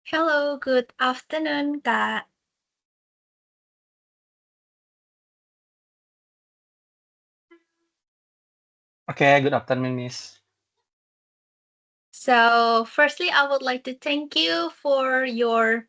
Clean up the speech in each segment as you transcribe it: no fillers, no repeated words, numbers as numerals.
Hello, good afternoon, Kak. Okay, good afternoon, Miss. So, firstly, I would like to thank you for your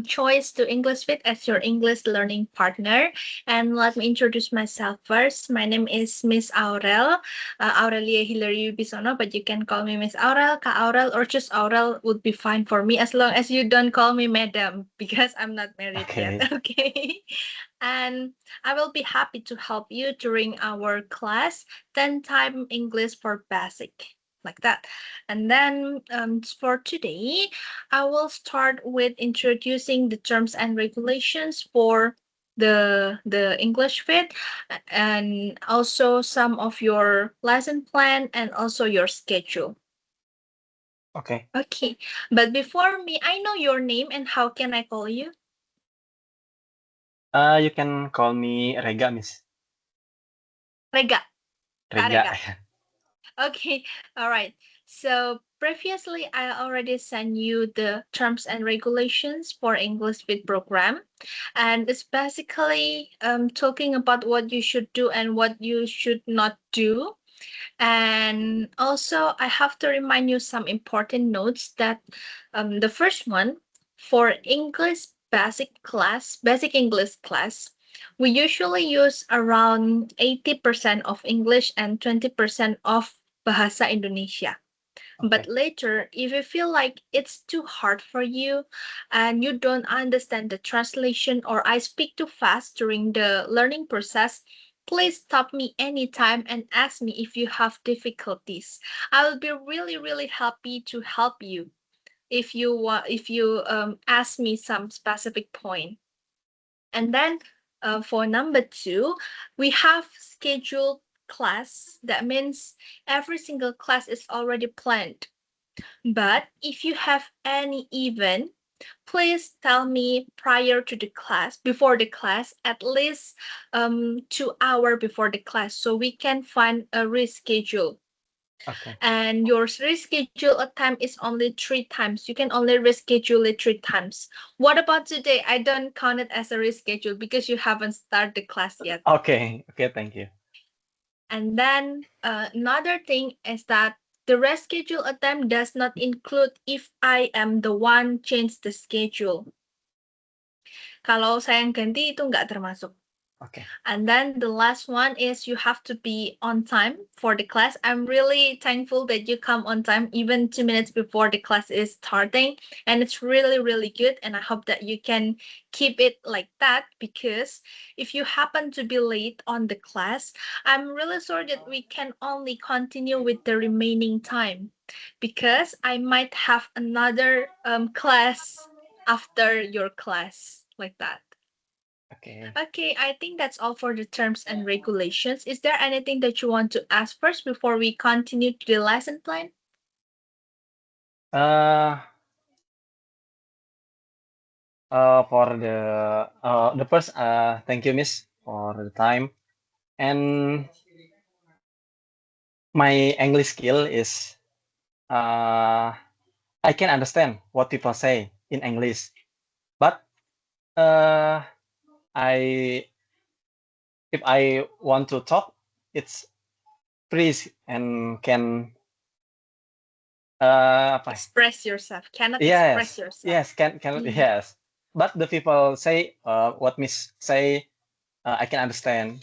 choice to English Fit as your English learning partner. And let me introduce myself first. My name is Miss Aurel, Aurelia Hilary Bisono, but you can call me Miss Aurel, Kak Aurel, or just Aurel would be fine for me as long as you don't call me Madam because I'm not married yet. Okay. Okay. And I will be happy to help you during our class 10 time English for basic like that. And then for today, I will start with introducing the terms and regulations for the English Fit and also some of your lesson plan and also your schedule. Okay. Okay, but before me, I know your name and how can I call you? You can call me Rega, Miss. Rega. Kak Rega. Rega. Okay, all right. So previously, I already sent you the terms and regulations for English Fit program, and it's basically talking about what you should do and what you should not do. And also, I have to remind you some important notes that the first one for English basic English class, we usually use around 80% of English and 20% of Bahasa Indonesia. But Okay. later, if you feel like it's too hard for you and you don't understand the translation or I speak too fast during the learning process, please stop me anytime and ask me if you have difficulties. I will be really, really happy to help you if you ask me some specific point. And then for number two, we have scheduled class. That means every single class is already planned. But if you have any event, please tell me prior to the class, before the class, at least 2 hours before the class, so we can find a reschedule. Okay. And your reschedule attempt is only 3 times. You can only reschedule it 3 times. What about today? I don't count it as a reschedule because you haven't started the class yet. Okay. Okay. Thank you. And then another thing is that the reschedule attempt does not include if I am the one change the schedule. Kalau saya yang ganti itu nggak termasuk. Okay. And then the last one is you have to be on time for the class. I'm really thankful that you come on time even 2 minutes before the class is starting. And it's really, really good. And I hope that you can keep it like that because if you happen to be late on the class, I'm really sorry that we can only continue with the remaining time because I might have another class after your class like that. Okay. Okay, I think that's all for the terms and regulations. Is there anything that you want to ask first before we continue to the lesson plan? Uh, for the first, thank you, Miss, for the time. And my English skill is, I can understand what people say in English, but uh, I if I want to talk, it's freeze and can apa? Express yourself. Cannot express Yes, yourself. yes, can Mm. yes. But the people say what Miss say, I can understand.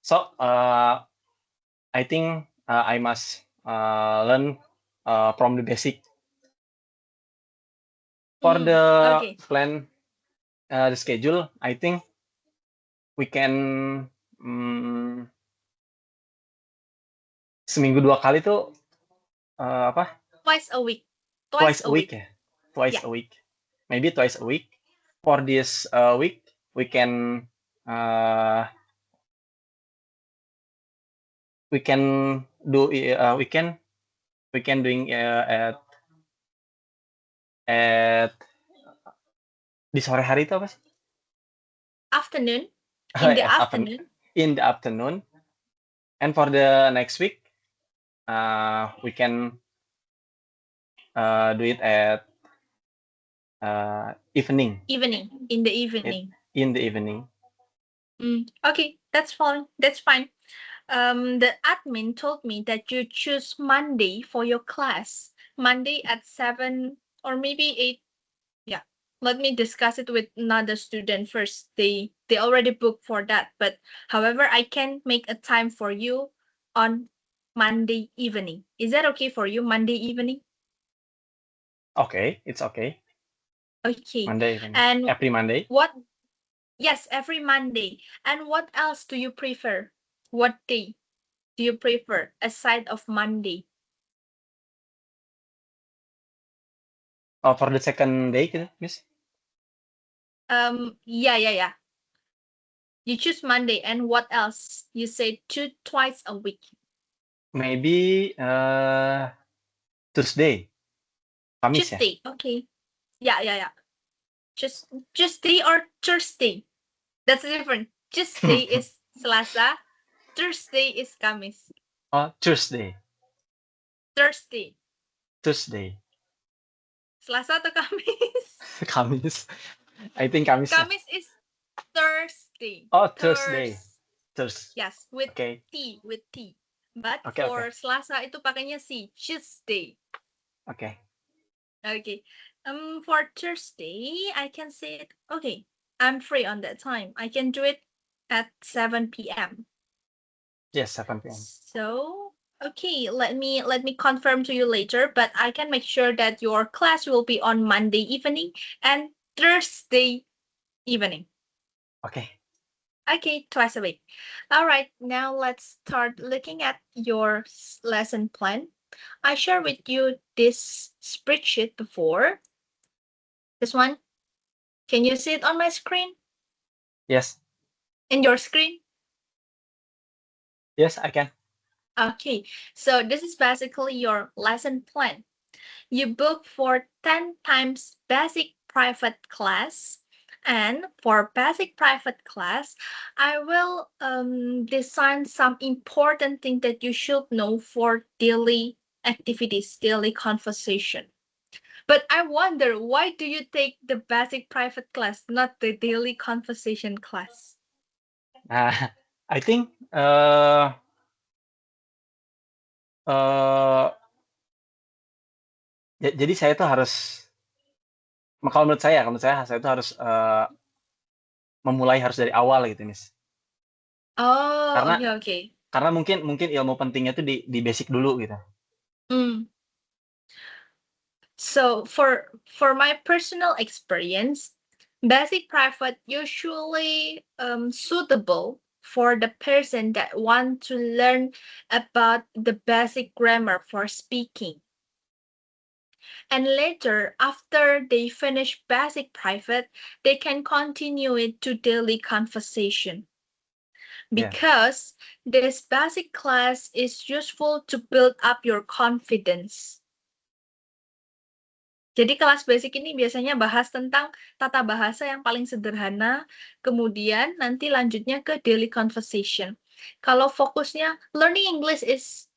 So I think I must learn from the basic. For Mm. the Okay. plan, the schedule, I think we can seminggu 2 kali tuh apa? Twice a week. Twice Twice a a week week. ya, twice Yeah. a week, maybe twice a week. For this week, we can uh, we can do we can doing at di sore hari itu apa sih? Afternoon. In the afternoon. In the afternoon. And for the next week, we can do it at evening. Evening, in the evening. In the evening. Okay, that's fine. That's fine. The admin told me that you choose Monday for your class. Monday at 7 or maybe 8. Yeah. Let me discuss it with another student first. They already booked for that. But however, I can make a time for you on Monday evening. Is that okay for you, Monday evening? Okay, it's okay. Okay. Monday evening. And Every Monday. what? Yes, every Monday. And what else do you prefer? What day do you prefer aside of Monday? Oh, for the second day, gitu, Miss? Yeah. You choose Monday, and what else? You say twice a week. Maybe Tuesday. Kamis ya? Tuesday. Okay. Yeah. Just Tuesday or Thursday. That's different. Tuesday is Selasa. Thursday is Kamis. Oh, Tuesday. Thursday. Tuesday. Selasa atau Kamis? Kamis. I think Kamis ya. Kamis is Thursday. Oh, Thursday. Yes, with Okay. T, with T. But Okay. for Selasa itu pakainya C, Tuesday. Okay. Okay. For Thursday, I can say it. Okay, I'm free on that time. I can do it at 7 p.m. Yes, 7 p.m. So, okay, let me confirm to you later, but I can make sure that your class will be on Monday evening and Thursday evening. Okay. Okay, twice a week. All right, now let's start looking at your lesson plan. I shared with you this spreadsheet before. This one. Can you see it on my screen? Yes. In your screen? Yes, I can. Okay, so this is basically your lesson plan. You book for 10 times basic private class. And for basic private class, I will design some important thing that you should know for daily activities, daily conversation. But I wonder, why do you take the basic private class, not the daily conversation class? I think jadi saya tuh harus, kalau menurut saya tuh harus memulai harus dari awal gitu, Miss. Oh, Karena okay. karena mungkin ilmu pentingnya tuh di basic dulu gitu. So for my personal experience, basic private usually suitable for the person that want to learn about the basic grammar for speaking. And later, after they finish basic private, they can continue it to daily conversation. Because this basic class is useful to build up your confidence. Jadi kelas basic ini biasanya bahas tentang tata bahasa yang paling sederhana, kemudian nanti lanjutnya ke daily conversation. Kalau fokusnya, learning English is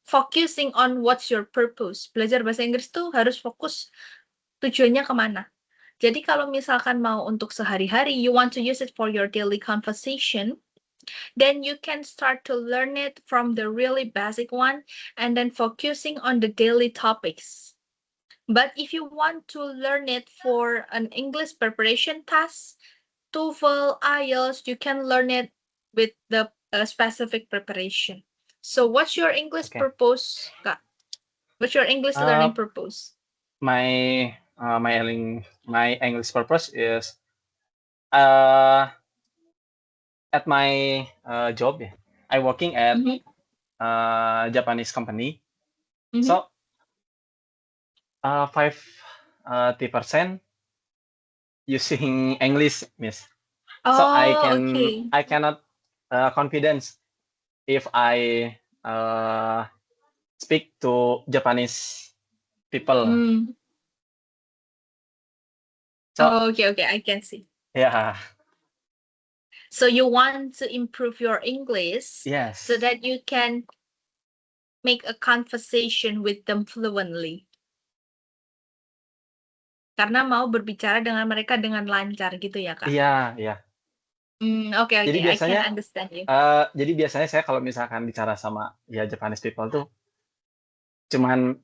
focusing on what's your purpose. Belajar bahasa Inggris tuh harus fokus tujuannya kemana. Jadi kalau misalkan mau untuk sehari-hari, you want to use it for your daily conversation, then you can start to learn it from the really basic one and then focusing on the daily topics. But if you want to learn it for an English preparation task, TOEFL, IELTS, you can learn it with the specific preparation. So what's your English purpose, Kak? What's your English learning purpose? My English purpose is at my job, I working at Japanese company. So 50% using English, Miss. So I cannot confidence if I speak to Japanese people. So, okay, I can see. Yeah. So you want to improve your English Yes. so that you can make a conversation with them fluently. Karena mau berbicara dengan mereka dengan lancar gitu ya, Kak? Iya iya. Oke Jadi oke, I can biasanya understand you. jadi biasanya saya kalau misalkan bicara sama, ya Japanese people tuh cuman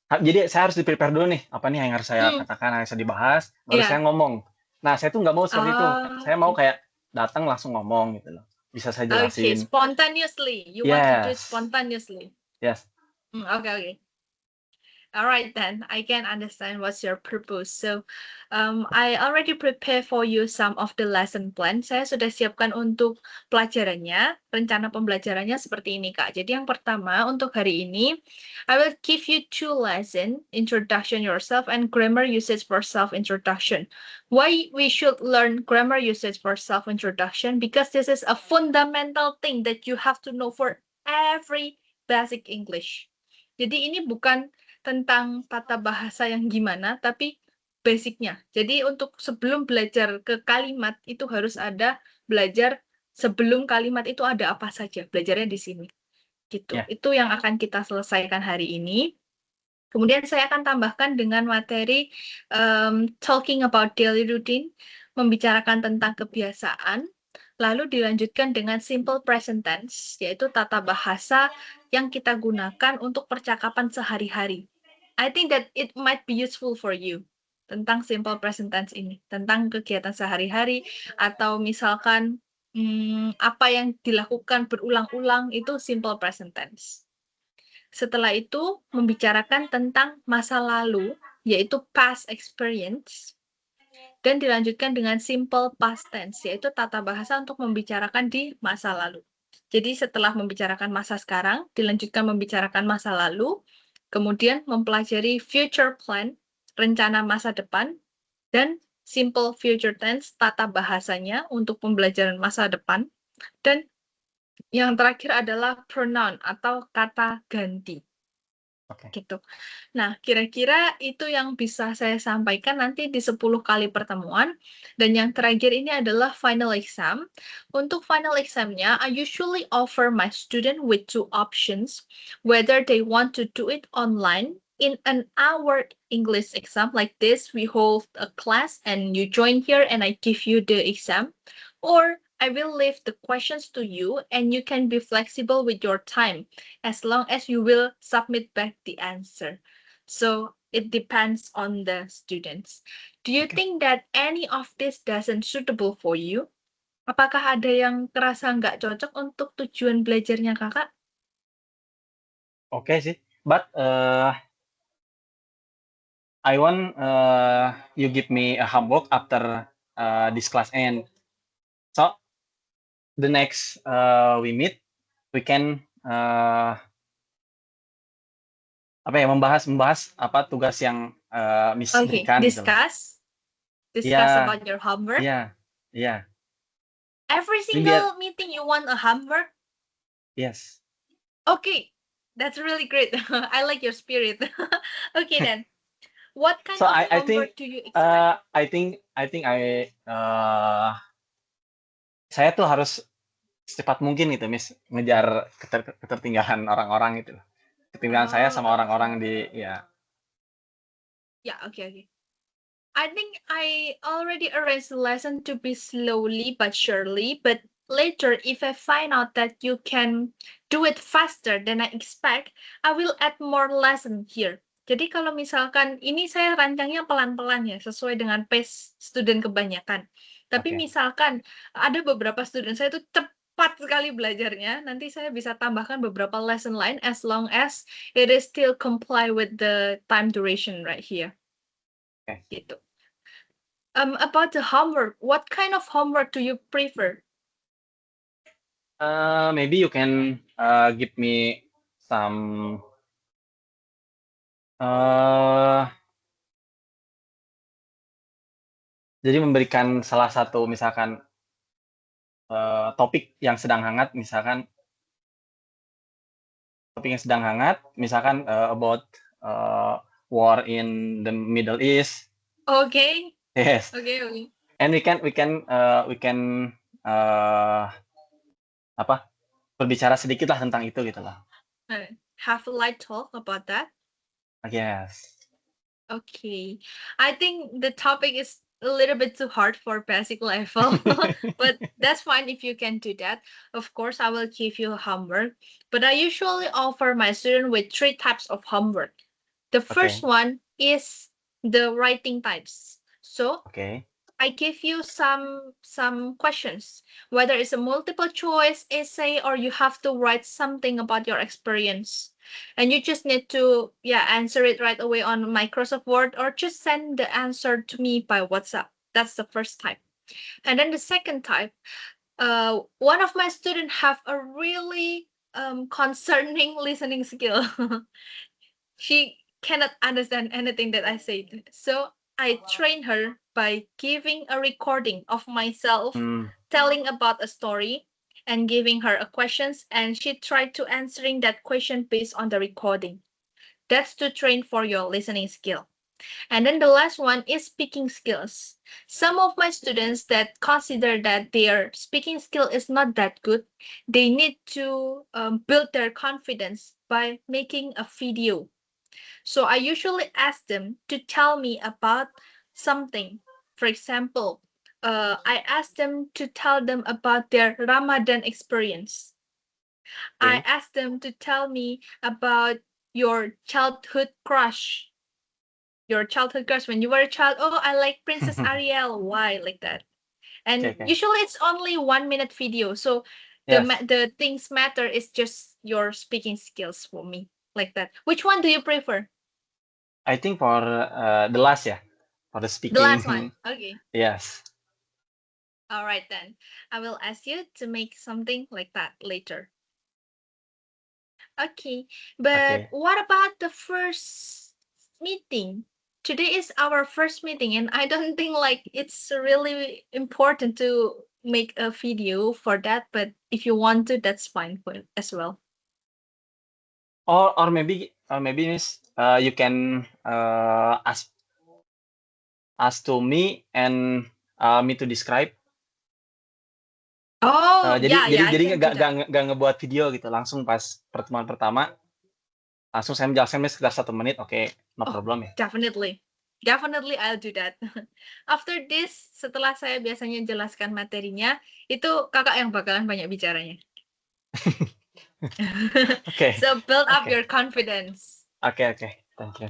jadi saya harus di-prepare dulu nih, apa nih yang harus saya Mmm, katakan, yang harus dibahas, baru saya iya. ngomong. Nah, saya tuh nggak mau seperti itu. Oh, Saya mau oke. kayak datang langsung ngomong gitu loh. Bisa saya Okay, jelasin. spontaneously. You want to do it Yes, spontaneously. yes. Okay okay. All right then, I can understand what's your purpose. So, I already prepare for you some of the lesson plan. Saya sudah siapkan untuk pelajarannya, rencana pembelajarannya seperti ini, Kak. Jadi yang pertama untuk hari ini, I will give you two lesson, introduction yourself and grammar usage for self-introduction. Why we should learn grammar usage for self-introduction? Because this is a fundamental thing that you have to know for every basic English. Jadi ini bukan tentang tata bahasa yang gimana, tapi basic-nya. Jadi untuk sebelum belajar ke kalimat, itu harus ada belajar sebelum kalimat itu ada apa saja, belajarnya di sini, gitu. Ya, Itu yang akan kita selesaikan hari ini. Kemudian saya akan tambahkan dengan materi, talking about daily routine, membicarakan tentang kebiasaan, lalu dilanjutkan dengan simple present tense, yaitu tata bahasa yang kita gunakan untuk percakapan sehari-hari. I think that it might be useful for you tentang simple present tense ini, tentang kegiatan sehari-hari atau misalkan, apa yang dilakukan berulang-ulang itu simple present tense. Setelah itu membicarakan tentang masa lalu, yaitu past experience, dan dilanjutkan dengan simple past tense, yaitu tata bahasa untuk membicarakan di masa lalu. Jadi setelah membicarakan masa sekarang, dilanjutkan membicarakan masa lalu, kemudian mempelajari future plan, rencana masa depan, dan simple future tense, tata bahasanya untuk pembelajaran masa depan, dan yang terakhir adalah pronoun atau kata ganti. oke. Gitu. Nah, kira-kira itu yang bisa saya sampaikan nanti di 10 kali pertemuan. Dan yang terakhir ini adalah final exam. Untuk final examnya, I usually offer my student with two options, whether they want to do it online in an hour English exam like this. We hold a class and you join here and I give you the exam, or I will leave the questions to you and you can be flexible with your time as long as you will submit back the answer. So it depends on the students. Do you Oke. think that any of this doesn't suitable for you? Apakah ada yang kerasa nggak cocok untuk tujuan belajarnya kakak? Oke sih. But, I want, you give me a homework after, this class end. So, the next, we meet, we can, apa ya, membahas membahas apa tugas yang, Miss Okay, berikan gitu loh. discuss Iya about your homework. iya iya. Every Jadi biar single meeting you want a homework. yes. Okay, that's really great. I like your spirit. Okay then, what kind So of I think, homework do you expect? saya tuh harus secepat mungkin gitu, Miss, ngejar ketertinggalan orang-orang gitu loh. Ketertinggalan saya Oh, sama orang-orang okay. di ya. Yeah, okay, okay. I think I already arranged the lesson to be slowly but surely, but later, if I find out that you can do it faster than I expect, I will add more lesson here. Jadi kalau misalkan ini saya rancangnya pelan-pelan ya, sesuai dengan pace student kebanyakan. Tapi Oke. misalkan ada beberapa student saya itu cepat sekali belajarnya, nanti saya bisa tambahkan beberapa lesson lain as long as it is still comply with the time duration right here. Oke. Gitu. About the homework, what kind of homework do you prefer? Maybe you can, give me some, eee, jadi memberikan salah satu misalkan, topik yang sedang hangat misalkan misalkan, about, eee, war in the Middle East. Okay, Yes, okay, okay. and we can, eee, apa, berbicara sedikitlah tentang itu gitu loh. Have a light talk about that. Yes. Okay. I think the topic is a little bit too hard for basic level, but that's fine if you can do that. Of course, I will give you homework, but I usually offer my student with three types of homework. The first Okay. one is the writing types. So Okay. I give you some questions, whether it's a multiple choice essay or you have to write something about your experience. And you just need to answer it right away on Microsoft Word or just send the answer to me by WhatsApp. That's the first type. And then the second type, one of my students have a really concerning listening skill. She cannot understand anything that I said. So I train her by giving a recording of myself Hmm. telling about a story and giving her a questions, and she tried to answering that question based on the recording. That's to train for your listening skill. And then the last one is speaking skills. Some of my students that consider that their speaking skill is not that good, they need to build their confidence by making a video. So I usually ask them to tell me about something. For example, I ask them to tell them about their Ramadan experience. I Okay. ask them to tell me about your childhood crush. Your childhood crush when you were a child. Oh, I like Princess Ariel. Why like that? Okay. And Okay. usually it's only 1 minute video. So Yes. the things matter is just your speaking skills for me like that. Which one do you prefer? I think for the last, yeah, for the The last one. speaking. Okay. Yes. All right, then. I will ask you to make something like that later. Okay. But Okay. what about the first meeting? Today is our first meeting, and I don't think like it's really important to make a video for that. But if you want to, that's fine for as well. Or maybe Miss, you can ask to me and me to describe. Oh, Jadi yeah, jadi yeah, I jadi can do that. nggak ngebuat video gitu langsung pas pertemuan pertama langsung saya menjelaskan sekitar 1 menit. Oke, no Oh, problem ya. definitely. Definitely I'll do that. After this, setelah saya biasanya jelaskan materinya, itu kakak yang bakalan banyak bicaranya. Oke. So build up Oke. your confidence. Oke. Thank you.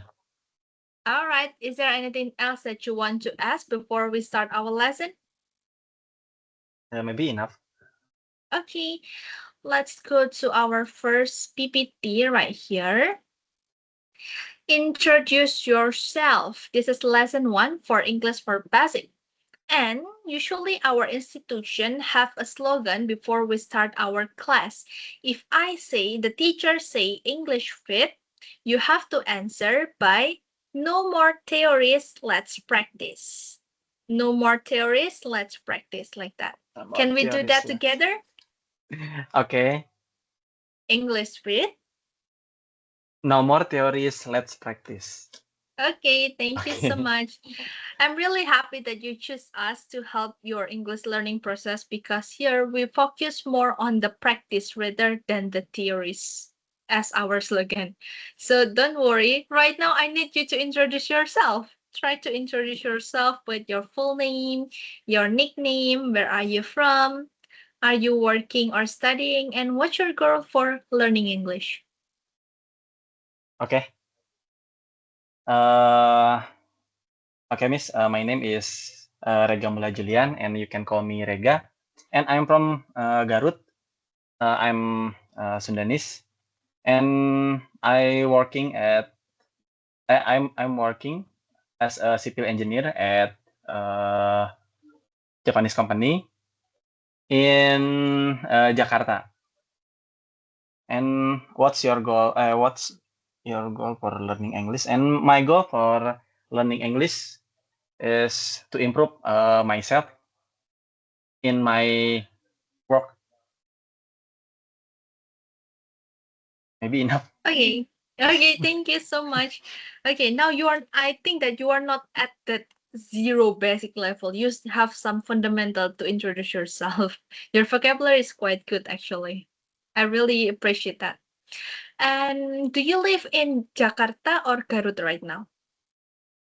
All right. Is there anything else that you want to ask before we start our lesson? Maybe enough. Okay, let's go to our first PPT right here. Introduce yourself. This is lesson 1 for English for Basic. And usually our institution have a slogan before we start our class. If I say the teacher say English fit, you have to answer by no more theories, let's practice. No more theories, let's practice like that. About Can we do theories that lah. together? Oke. English fit. No more theories, let's practice. Okay, thank you so Oke. much. I'm really happy that you choose us to help your English learning process because here we focus more on the practice rather than the theories as our slogan. So don't worry. Right now, I need you to introduce yourself. Try to introduce yourself with your full name, your nickname, where are you from, are you working or studying, and what's your goal for learning English? Oke. Uh, okay, Miss. My name is Rega Mula Julian, and you can call me Rega. And I'm from Garut. I'm Sundanese, and I'm working as a civil engineer at Japanese company in Jakarta. And what's your goal? What's your goal for learning English? And my goal for learning English is to improve myself in my work. Maybe enough. Okay. Okay, thank you so much. Okay, now I think that you are not at that zero basic level. You have some fundamental to introduce yourself. Your vocabulary is quite good, actually. I really appreciate that. And do you live in Jakarta or Garut right now?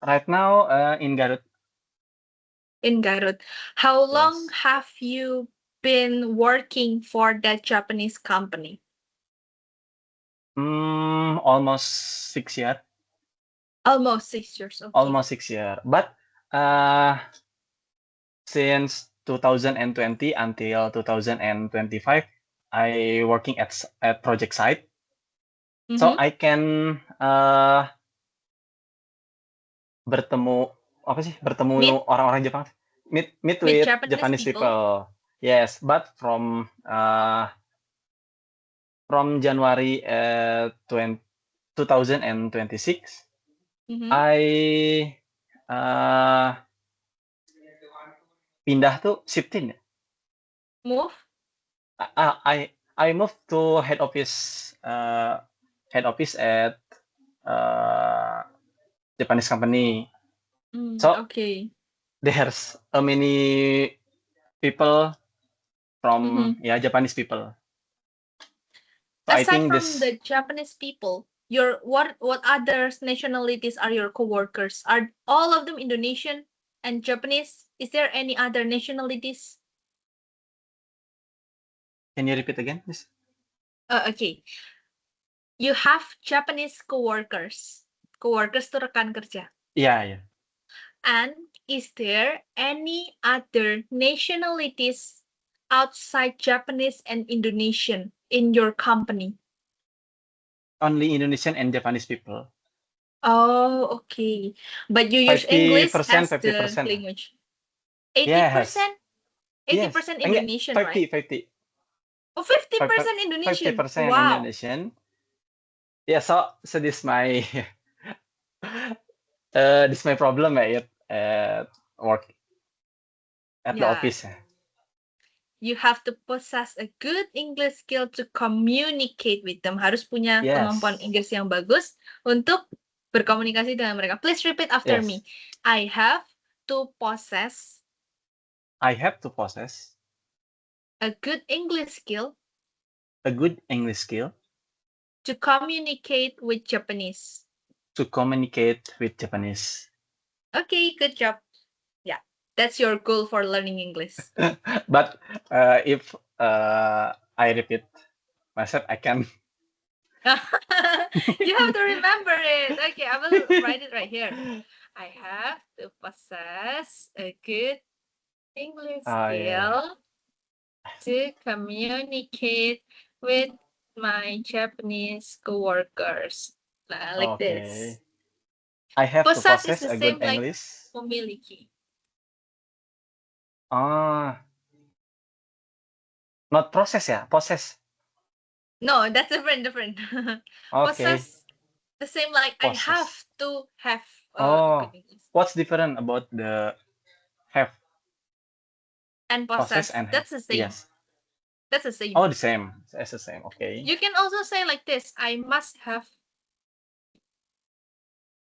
Right now, in Garut. In Garut. How long Yes. have you been working for that Japanese company? Almost 6 years. Almost 6 years. Okay. Almost 6 years. But uh, since 2020 until 2025, I working at project site. So Mm-hmm. I can bertemu apa sih? Meet Bertemu orang-orang Jepang. Meet meet with Japanese Japanese people. people. Yes, but from January 2026, Mm-hmm. I uh, pindah tuh shifting. Move. I moved to head office at uh, Japanese company. So Okay. there's a many people from Mm-hmm. Japanese people. So I Aside think from this the Japanese people, your what other nationalities are your coworkers? Are all of them Indonesian and Japanese? Is there any other nationalities? can you repeat again, please? Okay. You have Japanese coworkers. Coworkers tuh rekan kerja. Yeah. And is there any other nationalities outside Japanese and Indonesian in your company? Only Indonesian and Japanese people. Oh, okay. But you use English 50%, as the 50%. language. 80%? Yes. Yes. 80% Enggak, Indonesian, right? 50, 50. Oh, 50% Indonesian. 50% Wow. Indonesian. Yeah, so this my this my problem at work at the Yeah. office. You have to possess a good English skill to communicate with them. Harus punya kemampuan Yes. Inggris yang bagus untuk berkomunikasi dengan mereka. Please repeat after Yes. me. I have to possess I have to possess a good English skill a good English skill to communicate with Japanese. to communicate with Japanese. Okay, good job. Yeah, that's your goal for learning English. But if I repeat myself, I can. You have to remember it. Okay, I will write it right here. I have to possess a good English Yeah. skill to communicate with my Japanese coworkers. Like Okay. this. I have to Possess is possess the a good same like English. memiliki. Not process ya, possess. No, that's different. Okay, Possess the same like I have possess. to have good Oh, English. what's different about the have, And possess possess. and have? That's the same. Yes. That's the same. Oh, the same. It's the same. Okay. You can also say like this, I must have.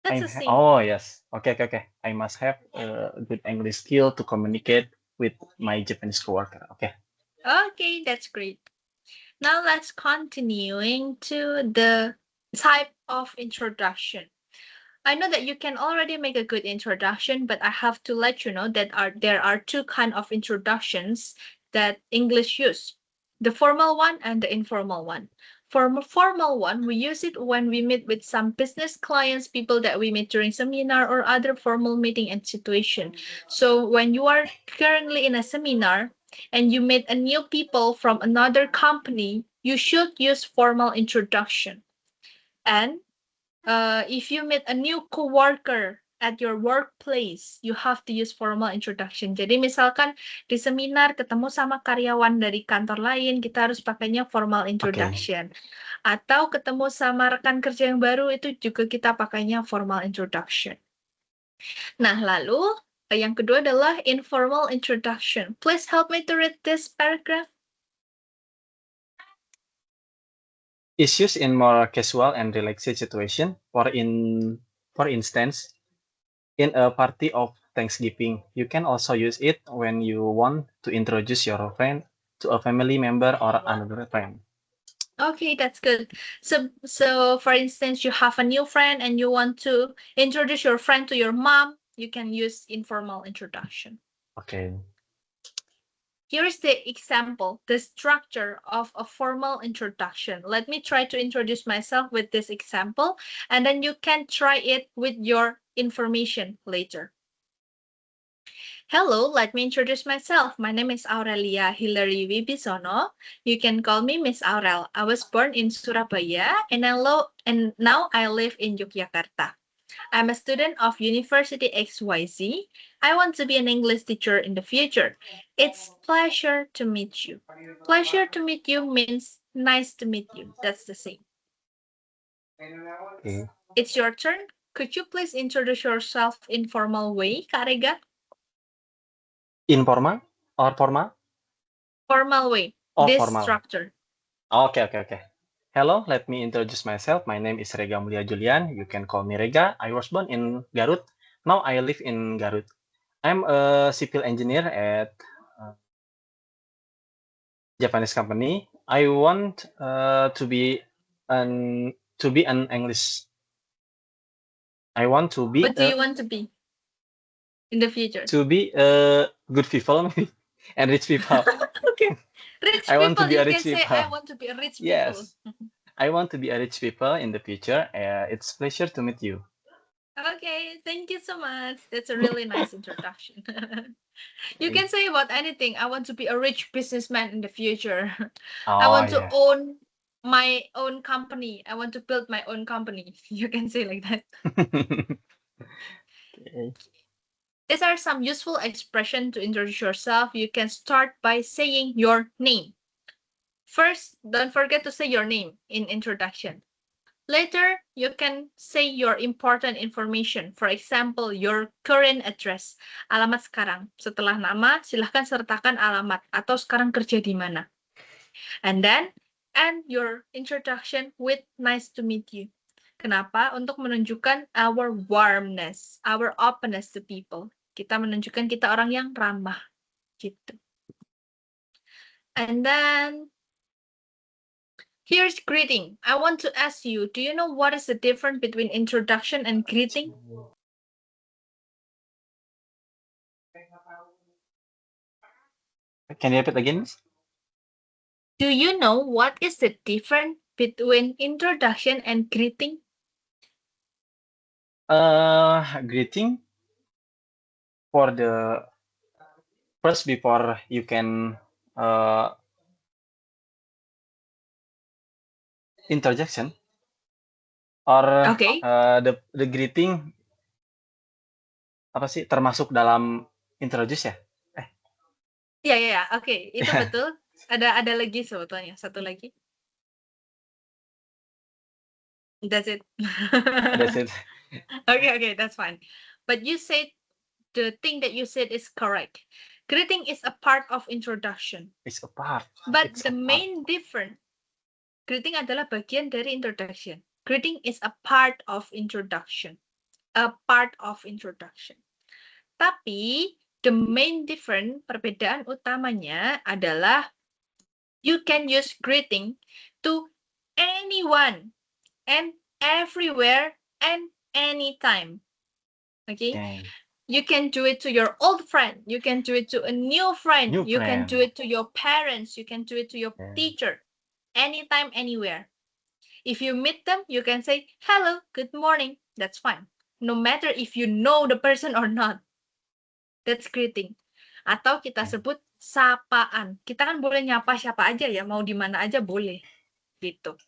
That's the same. Oh, yes. Okay. I must have a good English skill to communicate with my Japanese coworker. Okay. Okay, that's great. Now let's continuing to the type of introduction. I know that you can already make a good introduction, but I have to let you know that there are two kind of introductions that English use. The formal one and the informal one. For formal one, we use it when we meet with some business clients, people that we meet during seminar or other formal meeting and situation. So when you are currently in a seminar and you meet a new people from another company, you should use formal introduction. And if you meet a new coworker at your workplace, you have to use formal introduction. Jadi misalkan di seminar ketemu sama karyawan dari kantor lain, kita harus pakainya formal introduction. Atau ketemu sama rekan kerja yang baru, itu juga kita pakainya formal introduction. Nah, lalu yang kedua adalah informal introduction. Please help me to read this paragraph. Issues in more casual and relaxed situation. For instance, in a party of Thanksgiving, you can also use it when you want to introduce your friend to a family member or another friend. Okay, that's good. So for instance, you have a new friend and you want to introduce your friend to your mom, you can use informal introduction. Okay. Here's the example, the structure of a formal introduction. Let me try to introduce myself with this example, and then you can try it with your information later. Hello, let me introduce myself. My name is Aurelia Hilary Wibisono. You can call me Miss Aurel. I was born in Surabaya and now I live in Yogyakarta. I'm a student of University XYZ. I want to be an English teacher in the future. It's pleasure to meet you. Pleasure to meet you means nice to meet you. That's the same. Okay. It's your turn. Could you please introduce yourself in formal way, Kak Rega? Informal or formal? Formal way. Or This formal? structure. Okay. Hello, let me introduce myself. My name is Rega Mulia Julian. You can call me Rega. I was born in Garut. Now I live in Garut. I'm a civil engineer at a Japanese company. I want to be an English. I want to be What do you want to be in the future? good people maybe, and rich people. Okay. Rich I want to people, be a you rich can say, I people. want to be a rich people. Yes, I want to be a rich people in the future. It's pleasure to meet you. Okay, thank you so much. That's a really nice introduction. You can say about anything. I want to be a rich businessman in the future. I Oh want to yeah. own my own company. I want to build my own company. You can say like that. Okay. These are some useful expressions to introduce yourself. You can start by saying your name. First, don't forget to say your name in introduction. Later, you can say your important information. For example, your current address, alamat sekarang. Setelah nama, silahkan sertakan alamat atau sekarang kerja di mana. And then, end your introduction with nice to meet you. Kenapa? Untuk menunjukkan our warmness, our openness to people. Kita menunjukkan kita orang yang ramah, gitu. And then, here's greeting. I want to ask you, do you know what is the difference between introduction and greeting? Can you repeat again? Do you know what is the difference between introduction and greeting? Greeting for the first before you can introduction or Okay. the greeting apa sih termasuk dalam introduce ya? Ya. Oke, itu betul. Ada lagi sebetulnya, satu lagi. That's it. That's it. Okay, that's fine. But you said the thing that you said is correct. Greeting is a part of introduction. It's a part. But It's the a part. main difference, greeting adalah bagian dari introduction. Greeting is a part of introduction. A part of introduction. Tapi the main difference, perbedaan utamanya adalah you can use greeting to anyone and everywhere and anytime. Okay? Okay. You can do it to your old friend. You can do it to a new friend. New You can friend. do it to your parents. You can do it to your Okay. teacher. Anytime, anywhere. If you meet them, you can say, hello, good morning. That's fine. No matter if you know the person or not. That's greeting. Atau kita sebut sapaan. Kita kan boleh nyapa siapa aja ya, mau di mana aja boleh. Gitu.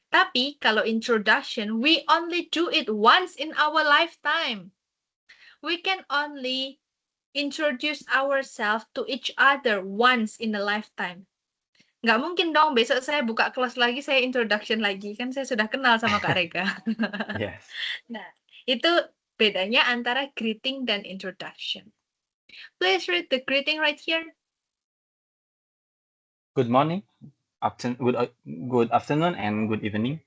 Tapi kalau introduction, we only do it once in our lifetime. We can only introduce ourselves to each other once in a lifetime. Nggak mungkin dong besok saya buka kelas lagi, saya introduction lagi. Kan saya sudah kenal sama Kak Rega. Yes. Nah, itu bedanya antara greeting dan introduction. Please read the greeting right here. Good morning, good afternoon, and good evening.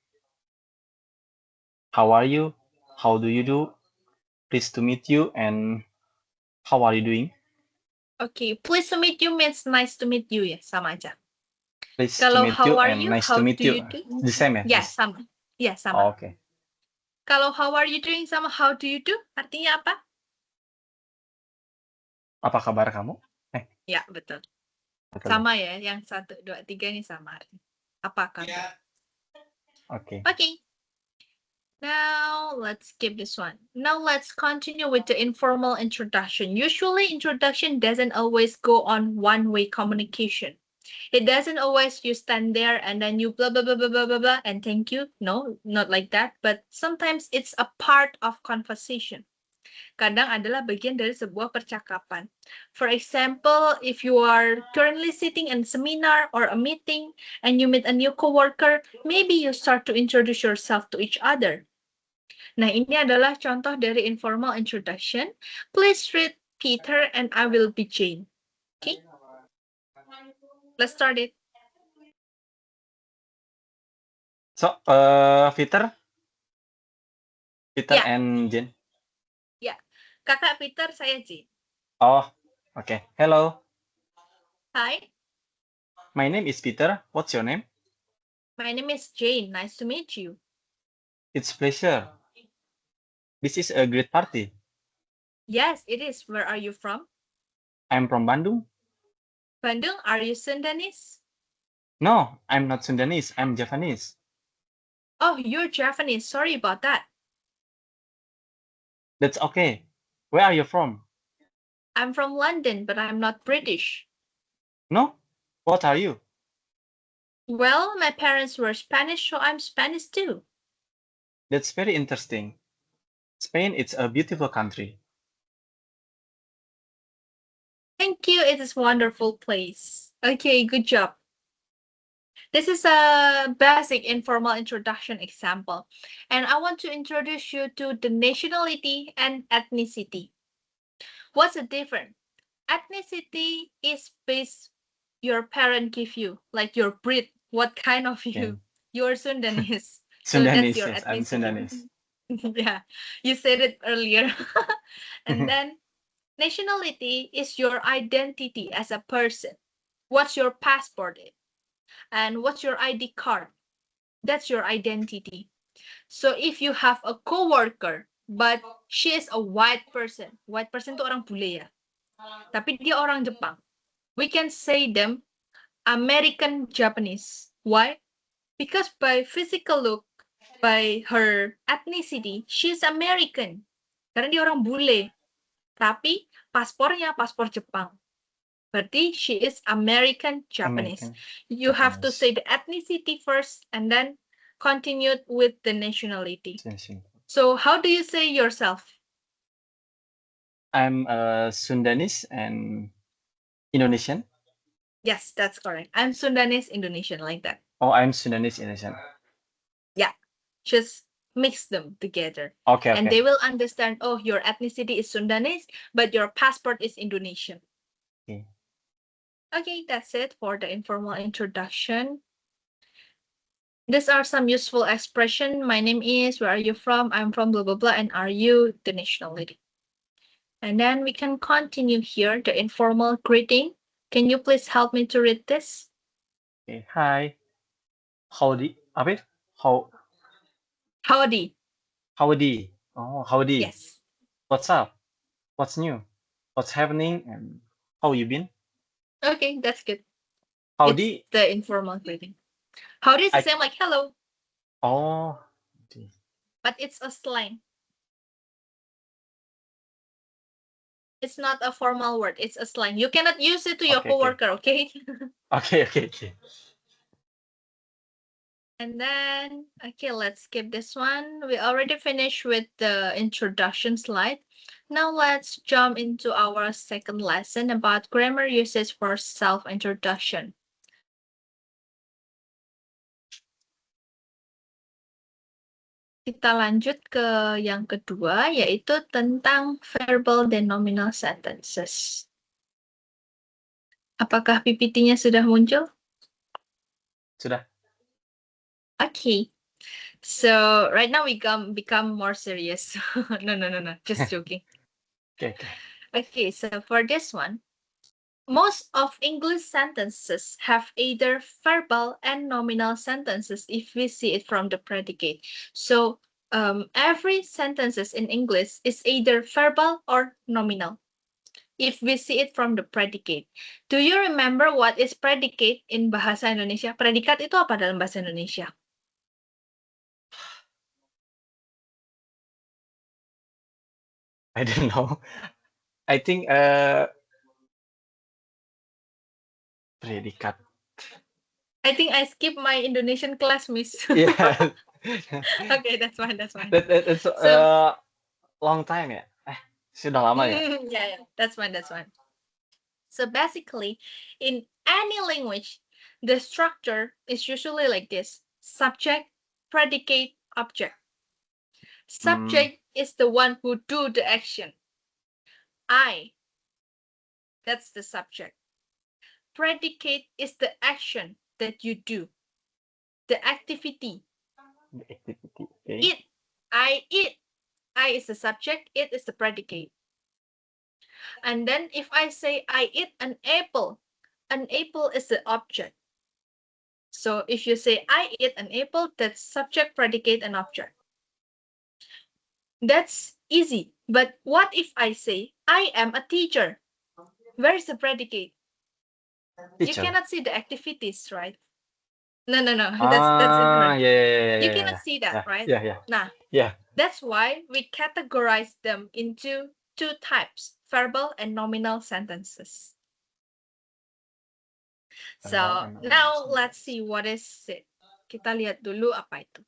How are you? How do you do? Pleased to meet you. And how are you doing? Okay, pleased to meet you means nice to meet you ya, sama aja. Pleased to Kalau meet how you are and you, nice to how meet do you. you do? The same ya? Ya, sama. Ya, sama. Oh, oke. Kalau how are you doing sama how do you do, artinya apa? Apa kabar kamu? Ya, betul. Betul. Sama ya, yang 1, 2, 3 ini sama. Apa kabar? Oke. Okay. Now, let's skip this one. Now, let's continue with the informal introduction. Usually, introduction doesn't always go on one-way communication. It doesn't always you stand there and then you blah, blah, blah, blah, blah, blah, blah, and thank you. No, not like that. But sometimes it's a part of conversation. Kadang adalah bagian dari sebuah percakapan. For example, if you are currently sitting in a seminar or a meeting and you meet a new coworker, maybe you start to introduce yourself to each other. Nah, ini adalah contoh dari informal introduction. Please read Peter and I will be Jane. Okay? Let's start it. So, Peter Yeah. and Jane. Ya, kakak Peter, saya Jane. Oh, okay. Hello. Hi, My name is Peter. What's your name? my name is Jane. Nice to meet you. It's a pleasure. This is a great party. Yes, it is. Where are you from? I'm from Bandung. Bandung, are you Sundanese? No, I'm not Sundanese. I'm Japanese. Oh, you're Japanese. Sorry about that. That's okay. Where are you from? I'm from London, but I'm not British. No? What are you? Well, my parents were Spanish, so I'm Spanish too. That's very interesting. Spain is a beautiful country. Thank you. It is a wonderful place. Okay, good job. This is a basic informal introduction example, and I want to introduce you to the nationality and ethnicity. What's the difference? Ethnicity is based your parent give you, like your breed, what kind of you. Yeah. You're Sundanese. So that's Sundanese, your yes, I'm ethnicity. Sundanese. Yeah, you said it earlier. And then nationality is your identity as a person. What's your passport is, and what's your ID card? That's your identity. So if you have a coworker, but she is a white person itu orang bule ya. Tapi dia orang Jepang. We can say them American Japanese. Why? Because by physical look, by her ethnicity, she's American. Karena dia orang bule. Tapi paspornya paspor Jepang. Berarti she is American Japanese. American You have to Japanese. say the ethnicity first and then continue with the nationality. So how do you say yourself? I'm Sundanese and Indonesian. Yes, that's correct. I'm Sundanese Indonesian, like that. Oh, I'm Sundanese Indonesian. Yeah, just mix them together. Okay, And okay. they will understand, oh, your ethnicity is Sundanese, but your passport is Indonesian. Okay. Okay, that's it for the informal introduction. These are some useful expression. My name is, where are you from? I'm from blah, blah, blah. And are you the nationality? And then we can continue here, the informal greeting. Can you please help me to read this? Okay. Hi. Howdy. Apa? Howdy. Howdy. Oh, howdy. Yes. What's up? What's new? What's happening? And how you been? Okay, that's good. Howdy. It's the informal greeting. Howdy is the same like hello. Oh. But it's a slang. It's not a formal word. It's a slang. You cannot use it to your coworker, okay? Okay. And then, okay, let's skip this one. We already finished with the introduction slide. Now let's jump into our second lesson about grammar uses for self-introduction. Kita lanjut ke yang kedua, yaitu tentang verbal dan nominal sentences. Apakah PPT-nya sudah muncul? Sudah. Okay. So right now we become more serious. No. Just joking. Okay. Okay, so for this one, Most of English sentences have either verbal and nominal sentences if we see it from the predicate. So every sentences in English is either verbal or nominal if we see it from the predicate. Do you remember what is predicate in bahasa Indonesia? Predikat itu apa dalam bahasa Indonesia? I don't know. I think predikat. I think I skipped my Indonesian class, Miss. Yeah. Okay, that's fine. It's So, long time ya. Sudah lama ya. yeah, that's fine. So basically, in any language, the structure is usually like this: subject, predicate, object. Subject is the one who do the action. I, that's the subject. Predicate is the action that you do, the activity. The activity. Okay. Eat, I eat. I is the subject, it is the predicate. And then if I say I eat an apple is the object. So if you say I eat an apple, that's subject, predicate, and object. That's easy. But what if I say I am a teacher? Where is the predicate? Teacher. You cannot see the activities, right? No. That's Ah, incorrect. yeah. You cannot see that, right? Yeah. Nah, Yeah. that's why we categorize them into two types, verbal and nominal sentences. So now let's see what is it. Kita lihat dulu apa itu.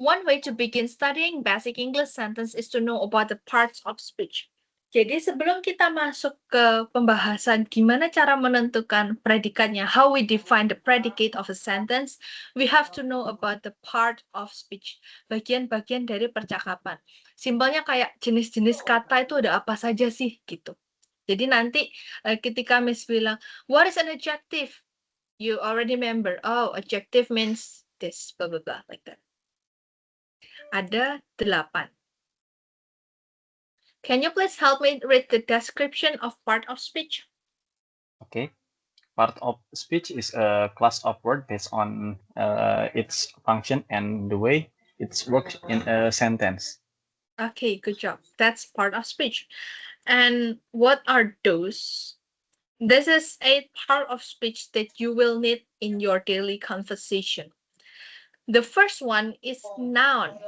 One way to begin studying basic English sentence is to know about the parts of speech. Jadi sebelum kita masuk ke pembahasan gimana cara menentukan predikatnya, how we define the predicate of a sentence, we have to know about the part of speech, bagian-bagian dari percakapan. Simpelnya kayak jenis-jenis kata itu ada apa saja sih gitu. Jadi nanti ketika Miss bilang, what is an adjective? You already remember, oh, adjective means this, blah, blah, blah, like that. Ada 8. Can you please help me read the description of part of speech? Okay. Part of speech is a class of word based on its function and the way it works in a sentence. Okay, good job. That's part of speech. And what are those? This is a part of speech that you will need in your daily conversation. The first one is noun.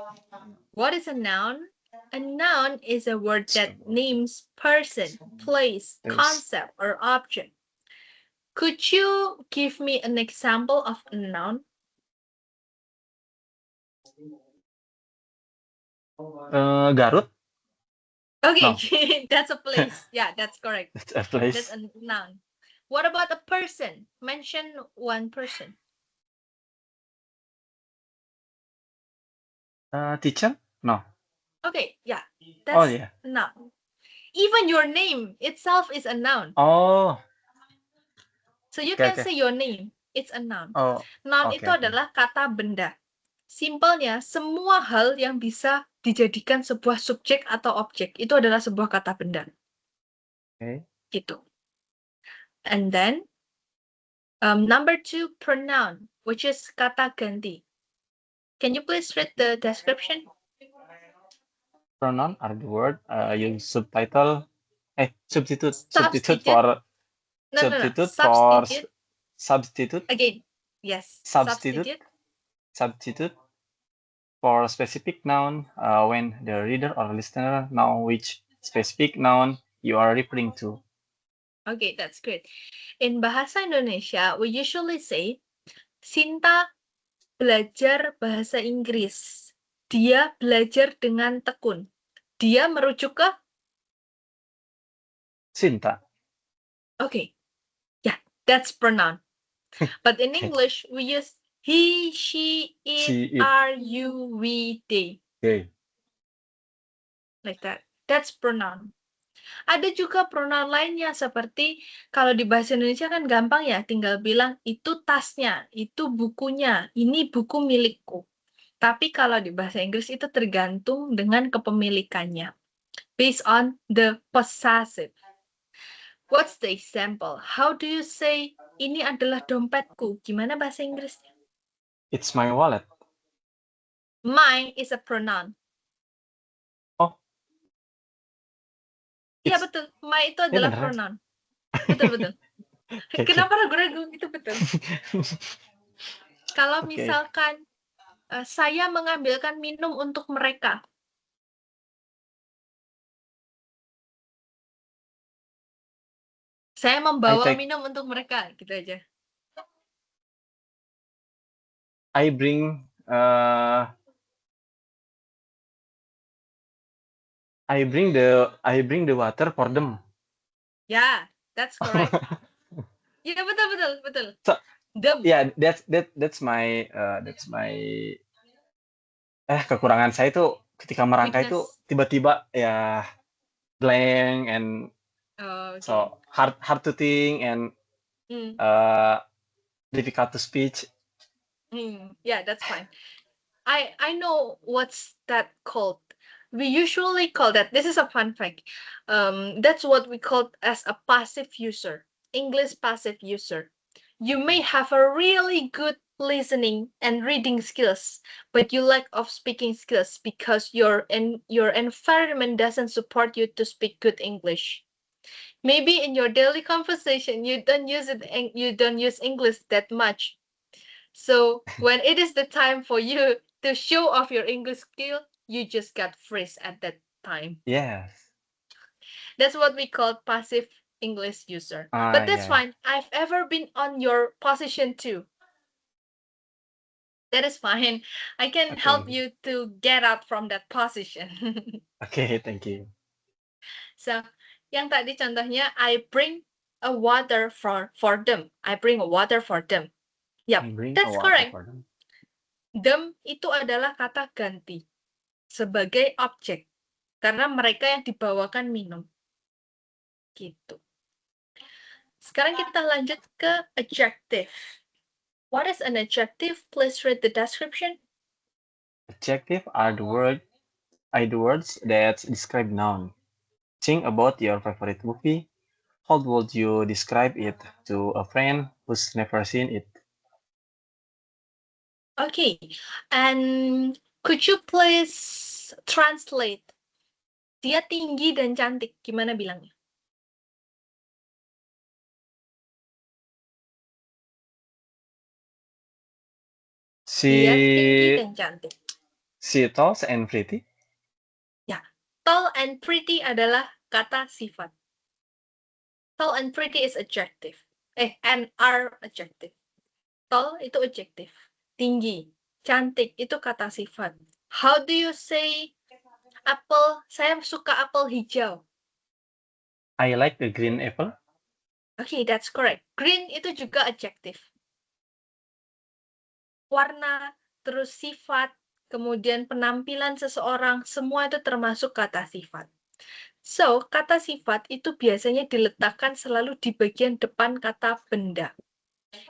What is a noun? A noun is a word that names person, place, concept, or object. Could you give me an example of a noun? Garut. Okay, No. that's a place. Yeah, that's correct. That's a place. That's a noun. What about a person? Mention one person. Teacher? No. Okay, yeah, Oh that's yeah. a noun. Even your name itself is a noun. Oh. So you Okay, can okay. say your name. It's a noun. Oh. Noun Okay, itu okay. adalah kata benda. Simpelnya, semua hal yang bisa dijadikan sebuah subjek atau objek itu adalah sebuah kata benda. Okay. Gitu. And then number 2, pronoun, which is kata ganti. Can you please read the description? Pronoun are the word use substitute Substitute. for No. Substitute Again. Yes. substitute for specific noun when the reader or listener know which specific noun you are referring to. Okay, that's great. In bahasa Indonesia, we usually say, Sinta belajar bahasa Inggris. Dia belajar dengan tekun. Dia merujuk ke? Sinta. Okay. Yeah, that's pronoun. But in English, we use he, she, it, are, you, we, they. Okay. Like that. That's pronoun. Ada juga pronoun lainnya seperti kalau di bahasa Indonesia kan gampang ya, tinggal bilang itu tasnya, itu bukunya, ini buku milikku. Tapi kalau di bahasa Inggris itu tergantung dengan kepemilikannya. Based on the possessive. What's the example? How do you say ini adalah dompetku? Gimana bahasa Inggrisnya? It's my wallet. My is a pronoun. Oh, Iya it's betul. My itu ya adalah beneran. pronoun. Betul. Oke, oke. Kenapa ragu-ragu? Itu betul. Kalau Oke. misalkan saya mengambilkan minum untuk mereka. Saya I membawa take minum untuk mereka, gitu aja. I bring the water for them. Yeah, that's correct. Iya betul. So Them. yeah, that's my kekurangan saya itu ketika merangkai itu Weakness. tiba-tiba ya blank and Oh, okay. so hard to think and Hmm. difficult to speech. Yeah, that's fine. I know what's that called. We usually call that. This is a fun fact. That's what we call as a passive user. English passive user. You may have a really good listening and reading skills, but you lack of speaking skills because your environment doesn't support you to speak good English. Maybe in your daily conversation you don't use it and you don't use English that much. So when it is the time for you to show off your English skill, you just got freeze at that time. Yes. That's what we call passive English user. But that's Yeah. fine. I've ever been on your position too. That is fine. I can help Okay. you to get out from that position. Okay, thank you. So, yang tadi contohnya, I bring a water for them. I bring a water for them. I Yep, bring a that's water correct. for them. Them itu adalah kata ganti sebagai objek karena mereka yang dibawakan minum. Gitu. Sekarang kita lanjut ke adjective. What is an adjective? Please read the description. Adjective are the words that describe noun. Think about your favorite movie. How would you describe it to a friend who's never seen it? Okay, and could you please translate? Dia tinggi dan cantik, gimana bilangnya? Dia tinggi dan cantik. She tall and pretty. Ya, tall and pretty adalah kata sifat. Tall and pretty is adjective. And are adjective. Tall itu adjective. Tinggi, cantik itu kata sifat. How do you say apple? Saya suka apel hijau. I like the green apple. Okay, that's correct. Green itu juga adjective. Warna, terus sifat, kemudian penampilan seseorang, semua itu termasuk kata sifat. So, kata sifat itu biasanya diletakkan selalu di bagian depan kata benda.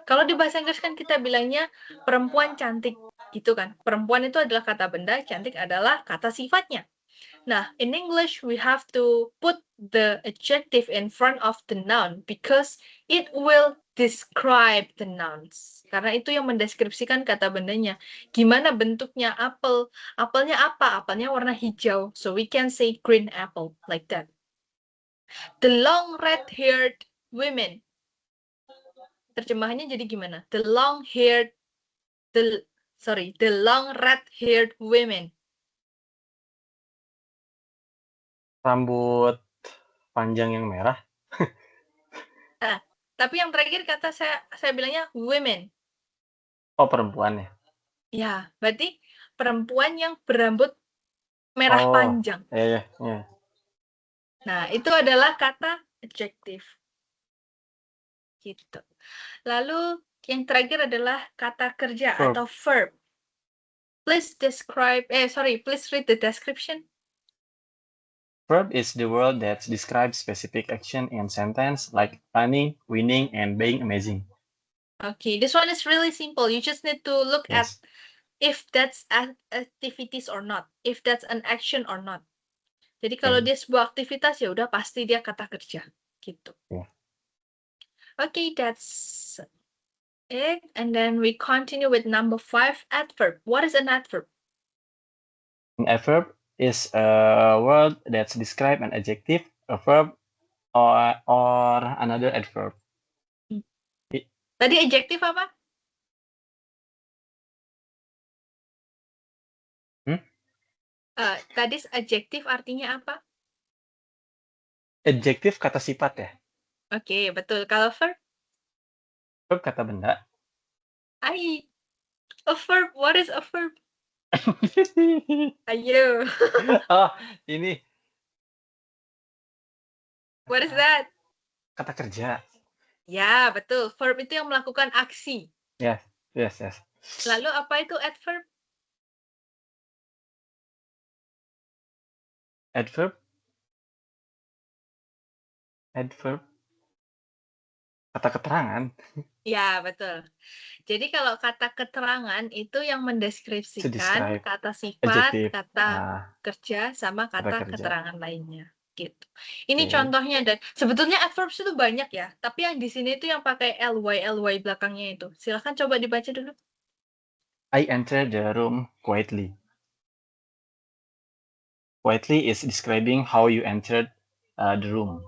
Kalau di bahasa Inggris kan kita bilangnya perempuan cantik, gitu kan. Perempuan itu adalah kata benda, cantik adalah kata sifatnya. Nah, in English, we have to put the adjective in front of the noun because it will describe the nouns. Karena itu yang mendeskripsikan kata bendanya. Gimana bentuknya apel? Apelnya apa? Apelnya warna hijau. So we can say green apple, like that. The long red-haired women. Terjemahannya jadi gimana? The long red-haired women. Rambut panjang yang merah. Tapi yang terakhir kata saya bilangnya women. Oh, perempuan ya? Ya, berarti perempuan yang berambut merah panjang. Iya. Nah, itu adalah kata adjective. Gitu. Lalu yang terakhir adalah kata kerja Verb. atau verb. Please read the description. Verb is the word that describes specific action in sentence like running, winning, and being amazing. Okay, this one is really simple. You just need to look at if that's activities or not, if that's an action or not. Jadi kalau dia sebuah aktivitas ya udah pasti dia kata kerja. gitu. Yeah. Okay, that's it. And then we continue with number 5, adverb. What is an adverb? An adverb is a word that describe an adjective, a verb, or another adverb. I- Tadi adjektif apa? Tadi adjektif artinya apa? Adjektif kata sifat ya. Oke, betul. Kalau verb? Verb kata benda. A verb. What is a verb? Ayo. Oh, ini What is that? kata kerja. Ya, betul. Verb itu yang melakukan aksi. Yes, yes, yes. Lalu apa itu adverb? Adverb. Adverb. Kata keterangan. Ya, betul. Jadi kalau kata keterangan itu yang To mendeskripsikan describe kata sifat, adjective. kata kerja, sama Kata kata kerja. keterangan lainnya. Gitu. Ini Oke. contohnya, dan sebetulnya adverbs itu banyak ya, tapi yang di sini itu yang pakai ly belakangnya itu. Silahkan coba dibaca dulu. I entered the room quietly. Quietly is describing how you entered the room.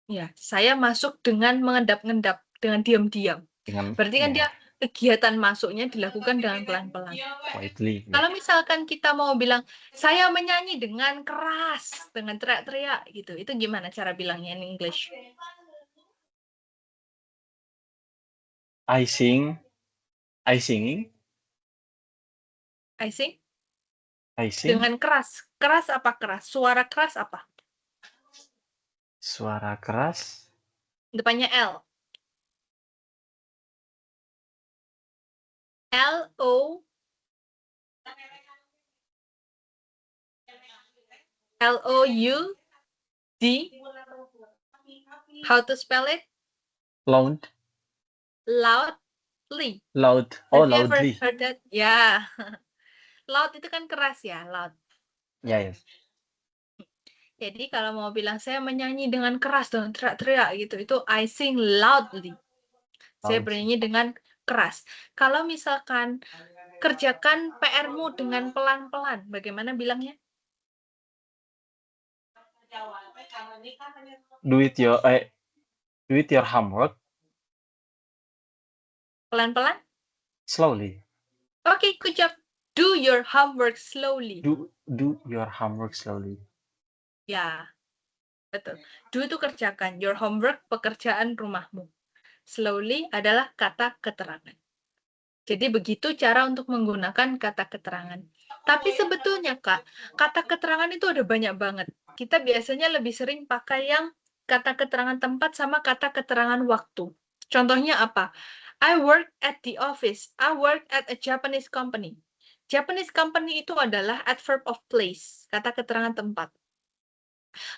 Ya, saya masuk dengan mengendap-endap, dengan diam-diam. Dengan Berarti kan dia kegiatan masuknya dilakukan dengan pelan-pelan. quietly. Kalau misalkan kita mau bilang, saya menyanyi dengan keras, dengan teriak-teriak gitu, itu gimana cara bilangnya in English? I singing. I sing? I sing. Dengan keras. Keras apa keras? Suara keras apa? Suara keras. Depannya L. L-O. L-O-U-D. How to spell it? Loud. Loudly. Loud. Oh, Have you ever loudly. heard that? Ya. Loud itu kan keras ya, loud. Ya, yes. Jadi kalau mau bilang saya menyanyi dengan keras, dengan teriak-teriak gitu, itu I sing loudly. Saya bernyanyi dengan keras. Kalau misalkan kerjakan PR-mu dengan pelan-pelan, bagaimana bilangnya? Do it your homework Pelan-pelan? slowly. Okay, good job. Do your homework slowly. Do your homework slowly. Ya, betul. Do itu kerjakan. Your homework, pekerjaan rumahmu. Slowly adalah kata keterangan. Jadi begitu cara untuk menggunakan kata keterangan. Tapi sebetulnya, Kak, kata keterangan itu ada banyak banget. Kita biasanya lebih sering pakai yang kata keterangan tempat sama kata keterangan waktu. Contohnya apa? I work at the office. I work at a Japanese company. Japanese company itu adalah adverb of place, kata keterangan tempat.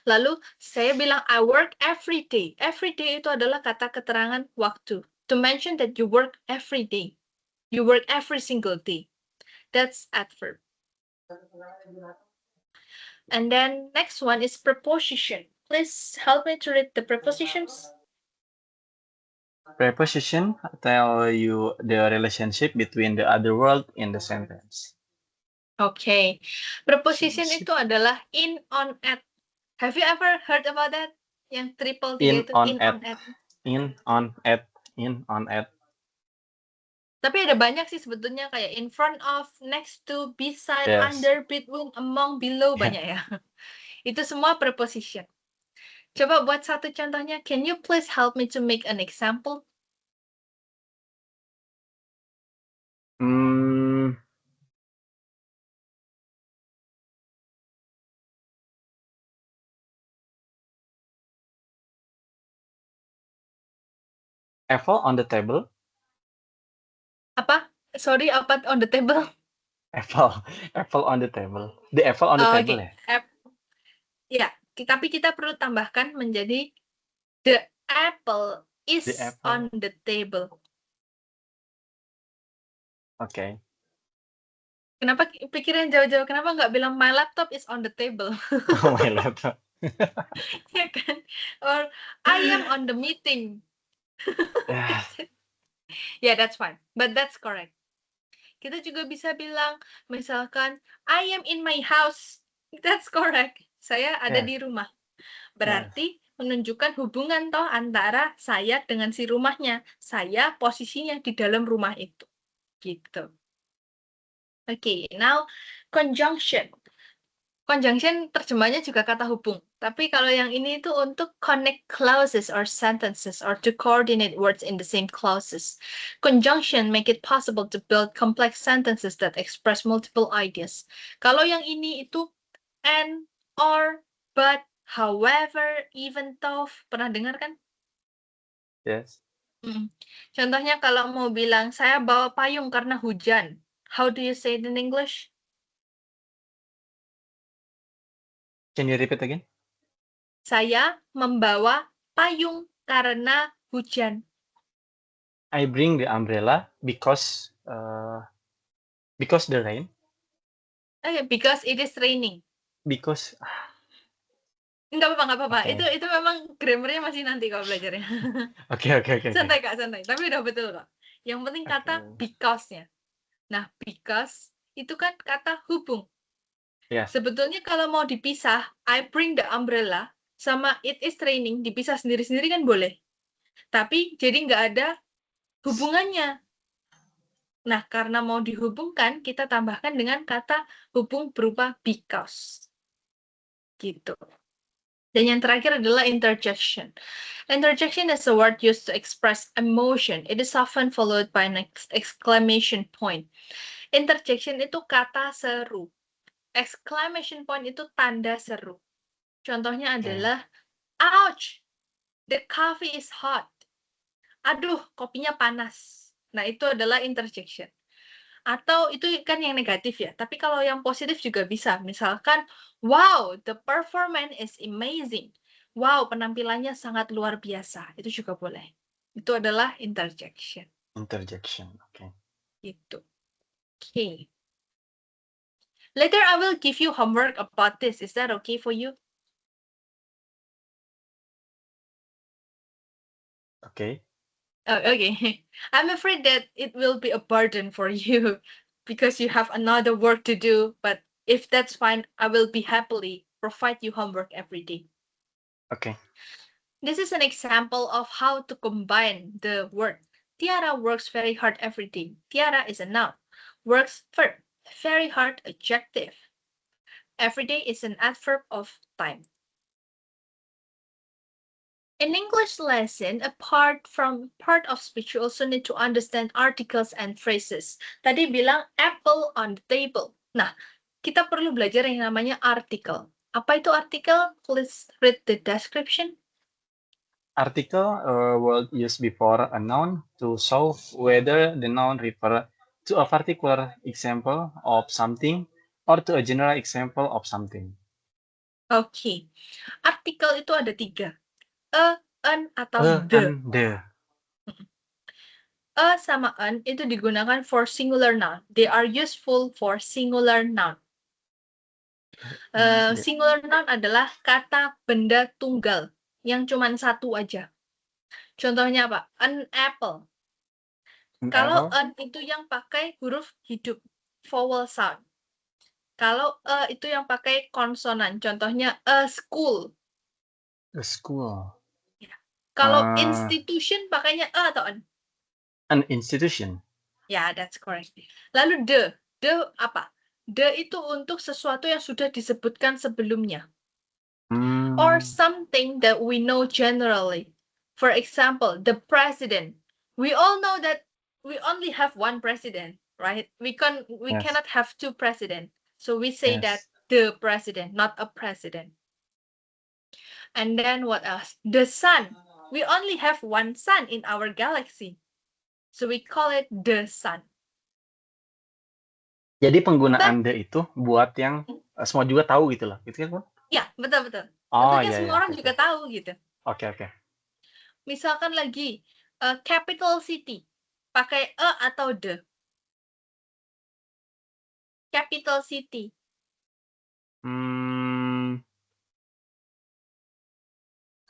Lalu saya bilang I work every day. Every day itu adalah kata keterangan waktu. To mention that you work every day. You work every single day. That's adverb. And then next one is preposition. Please help me to read the prepositions. Preposition tell you the relationship between the other word in the sentence. Okay. Preposition itu adalah in, on, at. Have you ever heard about that? Yang triple tiga itu, in, on, at. In, on, at. In, on, at. Tapi ada banyak sih sebetulnya, kayak in front of, next to, beside, Yes. under, between, among, below, banyak ya. Itu semua preposition. Coba buat satu contohnya. Can you please help me to make an example? Apple on the table. Apa? Sorry, apa on the table? Apple on the table. The apple on the table Okay. ya? Ya, tapi kita perlu tambahkan menjadi the apple is The apple. on the table. Okay. Kenapa pikirin jauh-jauh? Kenapa nggak bilang my laptop is on the table? Oh, my laptop. Ya kan? Or I am on the meeting. Ya, Yeah, that's fine. But that's correct. Kita juga bisa bilang, misalkan, I am in my house. That's correct. Saya ada yes, di rumah. yes. Berarti menunjukkan hubungan toh antara saya dengan si rumahnya. Saya posisinya di dalam rumah itu. Gitu. Okay, now conjunction. Conjunction terjemahnya juga kata hubung. Tapi kalau yang ini itu untuk connect clauses or sentences or to coordinate words in the same clauses. Conjunction make it possible to build complex sentences that express multiple ideas. Kalau yang ini itu and, or, but, however, even though. Pernah dengar kan? Yes. Contohnya kalau mau bilang, saya bawa payung karena hujan. How do you say it in English? Can you repeat again? Saya membawa payung karena hujan. I bring the umbrella because the rain. Okay, because it is raining. Because Enggak apa-apa, enggak apa-apa. okay. Itu memang grammarnya masih nanti kalau belajarnya. Okay. Santai Kak, santai. Tapi udah betul kok. Yang penting kata Okay. because-nya. Nah, because itu kan kata hubung. Yes. Sebetulnya kalau mau dipisah, I bring the umbrella sama it is raining, dipisah sendiri-sendiri kan boleh. Tapi jadi nggak ada hubungannya. Nah, karena mau dihubungkan, kita tambahkan dengan kata hubung berupa because. Gitu. Dan yang terakhir adalah interjection. Interjection is a word used to express emotion. It is often followed by an exclamation point. Interjection itu kata seru. Exclamation point itu tanda seru. Contohnya Okay. adalah, ouch, the coffee is hot. Aduh, kopinya panas. Nah, itu adalah interjection. Atau itu kan yang negatif ya. Tapi kalau yang positif juga bisa. Misalkan, wow, the performance is amazing. Wow, penampilannya sangat luar biasa. Itu juga boleh. Itu adalah interjection. Interjection. Okay. Gitu. Okay. Later I will give you homework about this. Is that okay for you? Okay. Oh, okay. I'm afraid that it will be a burden for you because you have another work to do. But if that's fine, I will be happily provide you homework every day. Okay. This is an example of how to combine the word. Tiara works very hard every day. Tiara is a noun. Works verb. Very hard adjective. Every day is an adverb of time. In English lesson, part of speech, you also need to understand articles and phrases. Tadi bilang apple on the table. Nah, kita perlu belajar yang namanya article. Apa itu article? Please read the description. Article word used before a noun to show whether the noun refer to a particular example of something or to a general example of something. Oke. Artikel itu ada 3. A, an, atau the. And the. A sama an itu digunakan for singular noun. They are useful for singular noun. Singular noun adalah kata benda tunggal yang cuma satu aja. Contohnya apa? An apple. Kalau an itu yang pakai huruf hidup, vowel sound. Kalau itu yang pakai konsonan. Contohnya a school. A school. Ya. Kalau institution pakainya a atau an? An institution. Ya, that's correct. Lalu the. The apa? The itu untuk sesuatu yang sudah disebutkan sebelumnya. Or something that we know generally. For example, the president. We all know that we only have one president, right? We Yes. cannot have two presidents. So we say Yes. that the president, not a president. And then what else? The sun. We only have one sun in our galaxy. So we call it the sun. Jadi penggunaan the itu buat yang semua juga tahu gitu loh. Gitu kan, Bun? Ya, betul-betul. Oh, Untuk yang iya, semua iya. orang Oke, juga tahu gitu. oke. Misalkan lagi, capital city. Pakai a atau the. Capital city.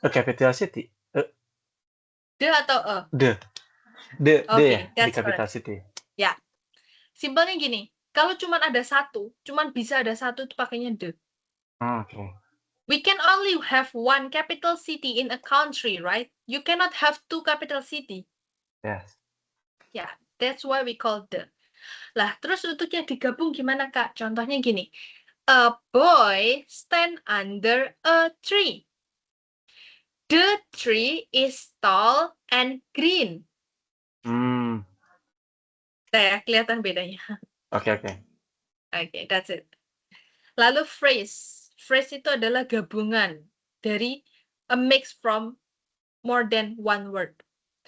A capital city. The atau a? The. The Oke, ya, di that's capital correct. city. Ya, simpelnya gini. Kalau cuma ada satu, cuma bisa ada satu itu pakainya the. Oke. We can only have one capital city in a country, right? You cannot have two capital city. Yes. Ya, that's why we call the. Lah, terus untuk yang digabung gimana, Kak? Contohnya gini. A boy stand under a tree. The tree is tall and green. Hmm. Ya, kelihatan bedanya. Oke. Oke, that's it. Lalu phrase. Phrase itu adalah gabungan dari a mix from more than one word.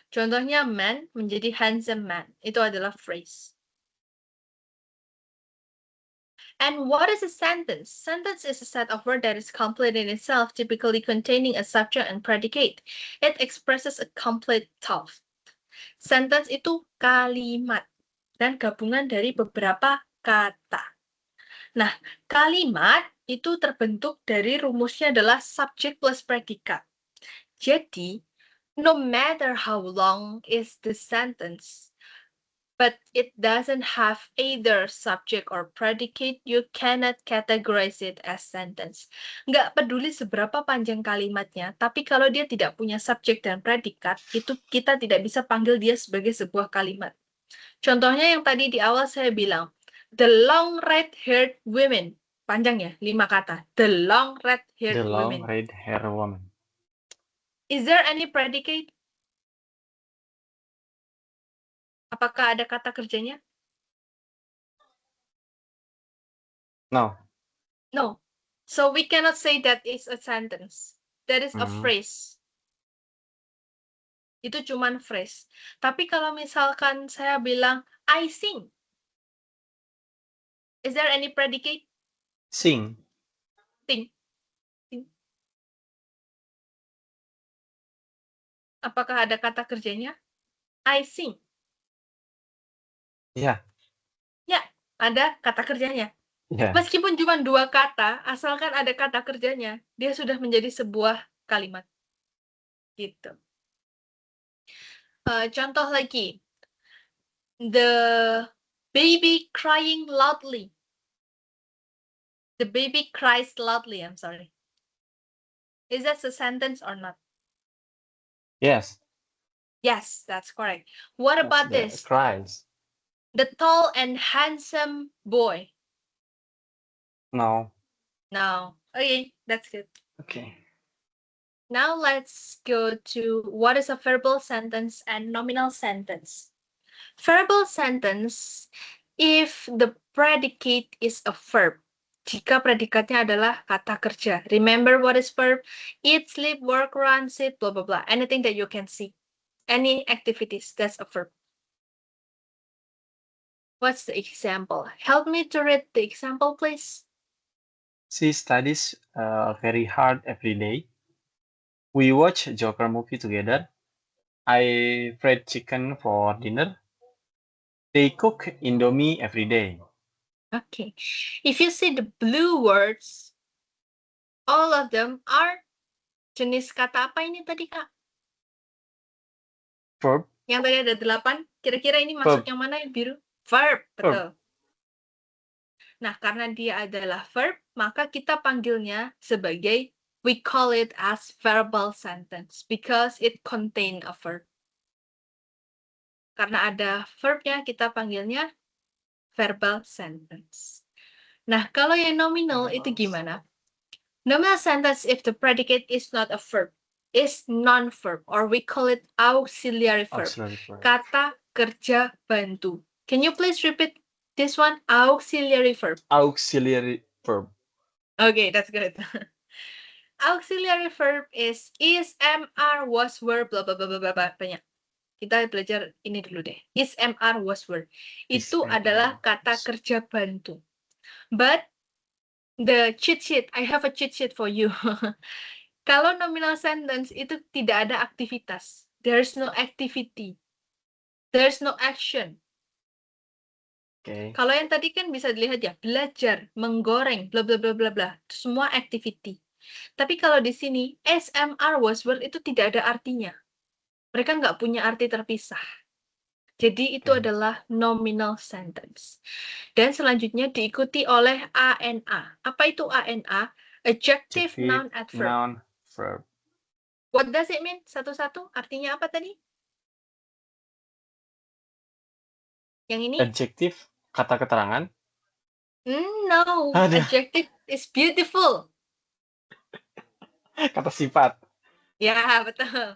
Contohnya man menjadi handsome man. Itu adalah phrase. And what is a sentence? Sentence is a set of words that is complete in itself, typically containing a subject and predicate. It expresses a complete thought. Sentence itu kalimat dan gabungan dari beberapa kata. Nah, kalimat itu terbentuk dari rumusnya adalah subject plus predikat. Jadi, no matter how long is the sentence, but it doesn't have either subject or predicate, you cannot categorize it as sentence. Nggak peduli seberapa panjang kalimatnya, tapi kalau dia tidak punya subjek dan predikat, itu kita tidak bisa panggil dia sebagai sebuah kalimat. Contohnya yang tadi di awal saya bilang, the long red-haired women. Panjang ya, 5 kata. The long red-haired The long women. red hair woman. Is there any predicate? Apakah ada kata kerjanya? No. No. So we cannot say that is a sentence. That is a phrase. Itu cuman phrase. Tapi kalau misalkan saya bilang, I sing. Is there any predicate? Sing. Sing. Sing. Apakah ada kata kerjanya? I sing. Ya. Ya, ada kata kerjanya. Ya. Meskipun cuma 2 kata, asalkan ada kata kerjanya, dia sudah menjadi sebuah kalimat. Gitu. Contoh lagi. The baby crying loudly. The baby cries loudly, I'm sorry. Is that a sentence or not? Yes. Yes, that's correct. What Yes, about the this? cries. The tall and handsome boy. No. No. Okay, that's good. Okay. Now let's go to what is a verbal sentence and nominal sentence. Verbal sentence, if the predicate is a verb. Jika predikatnya adalah kata kerja. Remember what is verb? Eat, sleep, work, run, sit, blah, blah, blah. Anything that you can see. Any activities, that's a verb. What's the example? Help me to read the example, please. She studies very hard every day. We watch Joker movie together. I fried chicken for dinner. They cook Indomie every day. Okay. If you see the blue words, all of them are jenis kata apa ini tadi, Kak? Verb. Yang tadi ada 8, kira-kira ini masuk yang mana yang biru? Verb, betul. Nah, karena dia adalah verb, maka kita panggilnya sebagai, we call it as verbal sentence because it contain a verb. Karena ada verbnya, kita panggilnya verbal sentence. Nah, kalau yang nominal itu gimana? Nominal sentence if the predicate is not a verb, is non-verb, or we call it auxiliary verb. Auxiliary verb. Kata kerja bantu. Can you please repeat this one? Auxiliary verb. Auxiliary verb. Okay, that's good. Auxiliary verb is, am, are, was, were, blah, blah, blah, blah, blah, banyak. Kita belajar ini dulu deh. Is, am, are, was, were. Itu adalah kata kerja bantu. But the cheat sheet, I have a cheat sheet for you. Kalau nominal sentence itu tidak ada aktivitas. There's no activity. There's no action. Okay. Kalau yang tadi kan bisa dilihat ya, belajar, menggoreng, bla bla bla bla bla. Semua activity. Tapi kalau di sini, SMR was well itu tidak ada artinya. Mereka nggak punya arti terpisah. Jadi itu Oke. adalah nominal sentence. Dan selanjutnya diikuti oleh ANA. Apa itu ANA? Adjective, Adjective, noun, adverb. noun, verb. What does it mean? Satu-satu, artinya apa tadi? Yang ini? Adjective, kata keterangan. No, Aduh, adjective is beautiful. kata sifat. Ya, betul.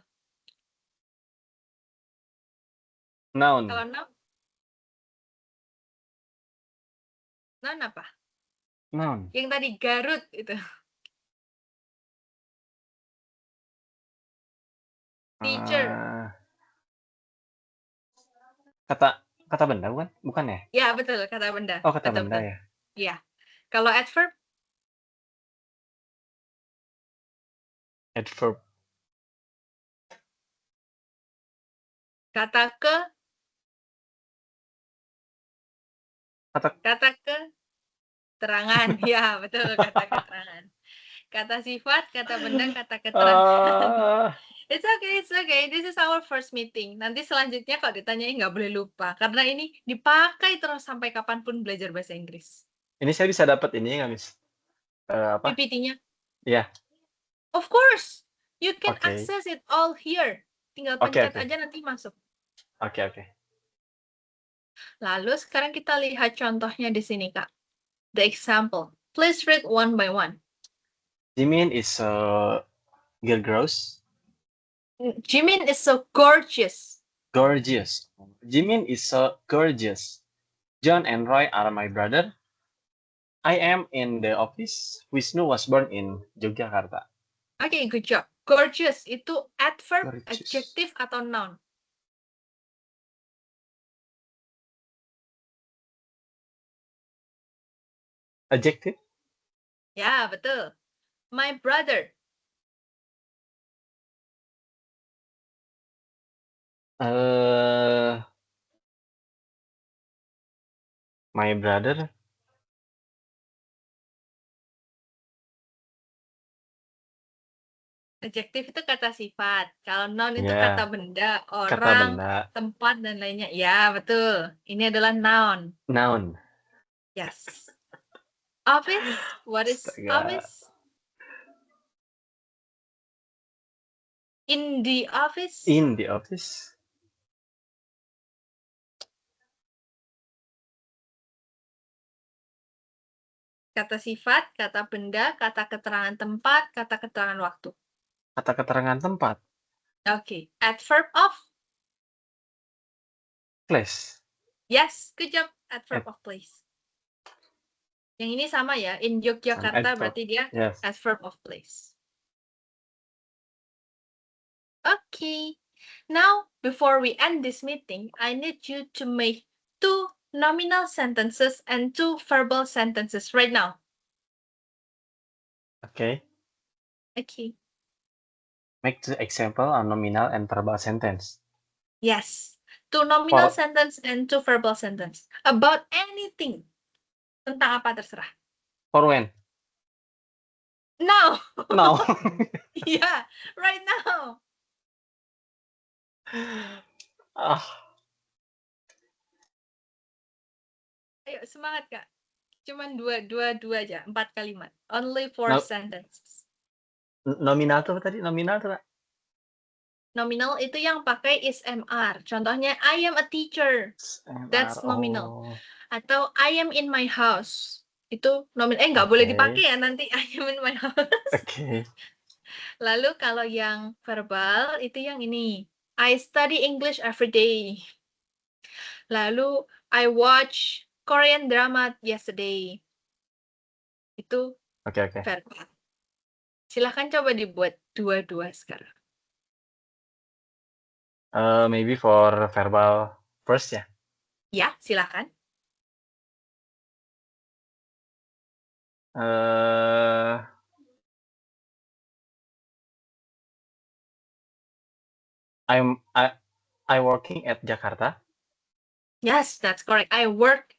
Noun. Kalau noun, noun apa? Noun. Yang tadi Garut itu. Teacher. Eh, kata kata benda bukan? Bukan ya? Ya, betul, kata benda. Oh, kata benda Betul-betul. ya. Iya. Kalau adverb, Adverb. kata ke, Kata kata ke, terangan. Ya, betul, kata keterangan. Kata sifat, kata benda, kata keterangan. It's okay. This is our first meeting. Nanti selanjutnya kalau ditanyain nggak boleh lupa. Karena ini dipakai terus sampai kapanpun belajar bahasa Inggris. ini saya bisa dapat ini nggak, Miss? Apa? PPT-nya. Iya. Of course. You can Oke. access it all here. Tinggal Oke, pencet oke. aja nanti masuk. Oke. Lalu sekarang kita lihat contohnya di sini, Kak. The example. Please read one by one. Jimin is so girls. Jimin is so gorgeous. Gorgeous. Jimin is so gorgeous. John and Roy are my brother. I am in the office. Wisnu was born in Yogyakarta. Okay, good job. Gorgeous itu adverb, Gorgeous. adjective, atau noun? Adjective. Ya, betul. My brother. My brother. Adjective itu kata sifat. Kalau noun itu Ya, kata benda, kata orang, benda. tempat, dan lainnya. Ya, betul. Ini adalah noun. Noun. Yes. Office. What is Astaga. office? In the office. In the office. Kata sifat, kata benda, kata keterangan tempat, kata keterangan waktu. Kata keterangan tempat. Okay. Adverb of. Place. Yes, good job. Adverb of place. Yang ini sama ya. In Yogyakarta Adverb. berarti dia Yes. adverb of place. Okay. Now, before we end this meeting, I need you to make 2 nominal sentences and 2 verbal sentences right now. Okay. Okay. Make the example on nominal and verbal sentence. Yes. 2 nominal sentence and 2 verbal sentence. About anything. Tentang apa terserah. For when? Now. Now. Yeah, right now. Ayo, semangat, Kak. Cuman dua aja, 4 kalimat. Only 4 sentences. Nominal tuh tadi, nominal tuh. Nominal itu yang pakai is MR. Contohnya, I am a teacher. That's nominal. Atau I am in my house. Itu nominal. Nggak boleh dipakai ya nanti I am in my house. Oke. Lalu kalau yang verbal itu yang ini. I study English every day. Lalu I watch Korean drama yesterday. Itu verbal. Silahkan coba dibuat dua-dua sekarang. Maybe for verbal first ya. Ya, silakan. I working at Jakarta. Yes, that's correct. I work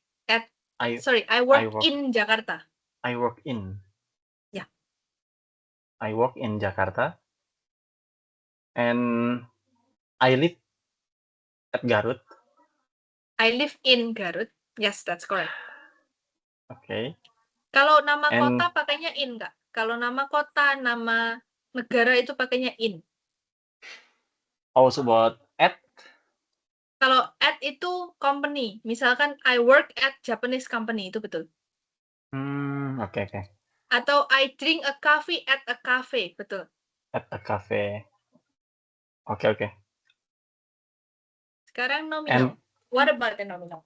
in Jakarta. I work in. Ya. I work in Jakarta, and I live at Garut. I live in Garut. Yes, that's correct. Okay. Kalau nama And kota pakainya in nggak? Kalau nama kota, nama negara itu pakainya in. also about at. Kalau at itu company. Misalkan I work at Japanese company, itu betul. Okay. Atau I drink a coffee at a cafe, betul. At a cafe. Okay. Sekarang nominal. What about the nominal?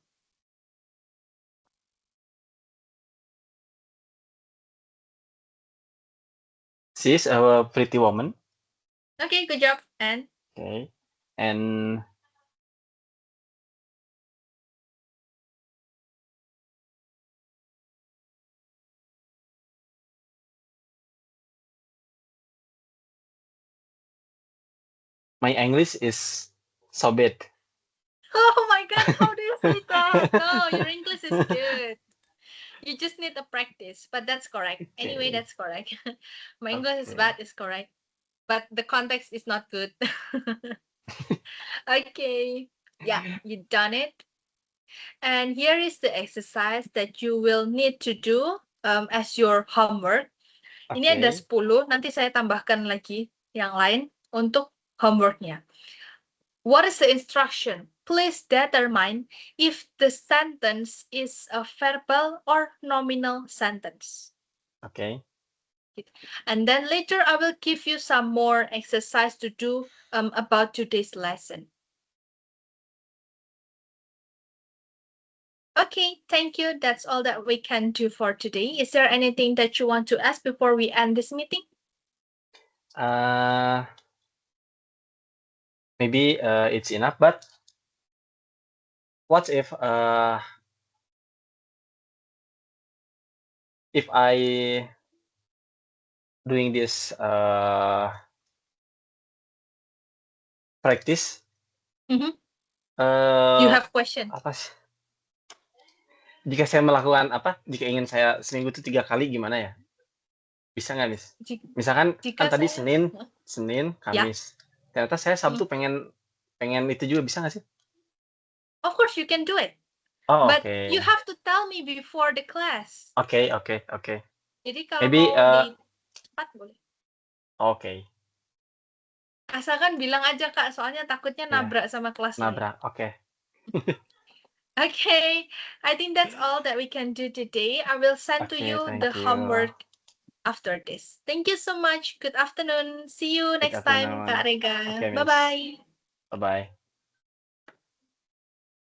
She's a pretty woman. Okay, good job. And Okay. And my English is so bad. oh my God, how do you say that? No, your English is good. You just need a practice, but that's correct. Anyway, Okay. that's correct. My English is Okay. bad is correct, but the context is not good. Okay, yeah, you done it. And here is the exercise that you will need to do as your homework. Ini ada Okay. 10, nanti saya tambahkan lagi yang lain untuk homeworknya. What is the instruction? Please determine if the sentence is a verbal or nominal sentence. Okay. And then later I will give you some more exercise to do about today's lesson. Okay, thank you. That's all that we can do for today. Is there anything that you want to ask before we end this meeting? Maybe it's enough, but what if I doing this practice? You have question. Apa sih? Jika saya melakukan jika ingin saya seminggu itu 3 kali gimana ya? Bisa nggak, Miss? Misalkan kan tadi Senin, Kamis. Ternyata saya Sabtu pengen itu juga, bisa nggak sih? Of course you can do it. Oh, But okay. you have to tell me before the class. Okay. Jadi kalau Maybe mau di cepat boleh. Okay. Asalkan bilang aja Kak, soalnya takutnya nabrak sama kelas lain. Nabrak, okay. Okay, I think that's all that we can do today. I will send to you the homework after this. Thank you so much. Good afternoon. See you next time, Kak Rega. Okay, Miss. Bye-bye. Bye-bye.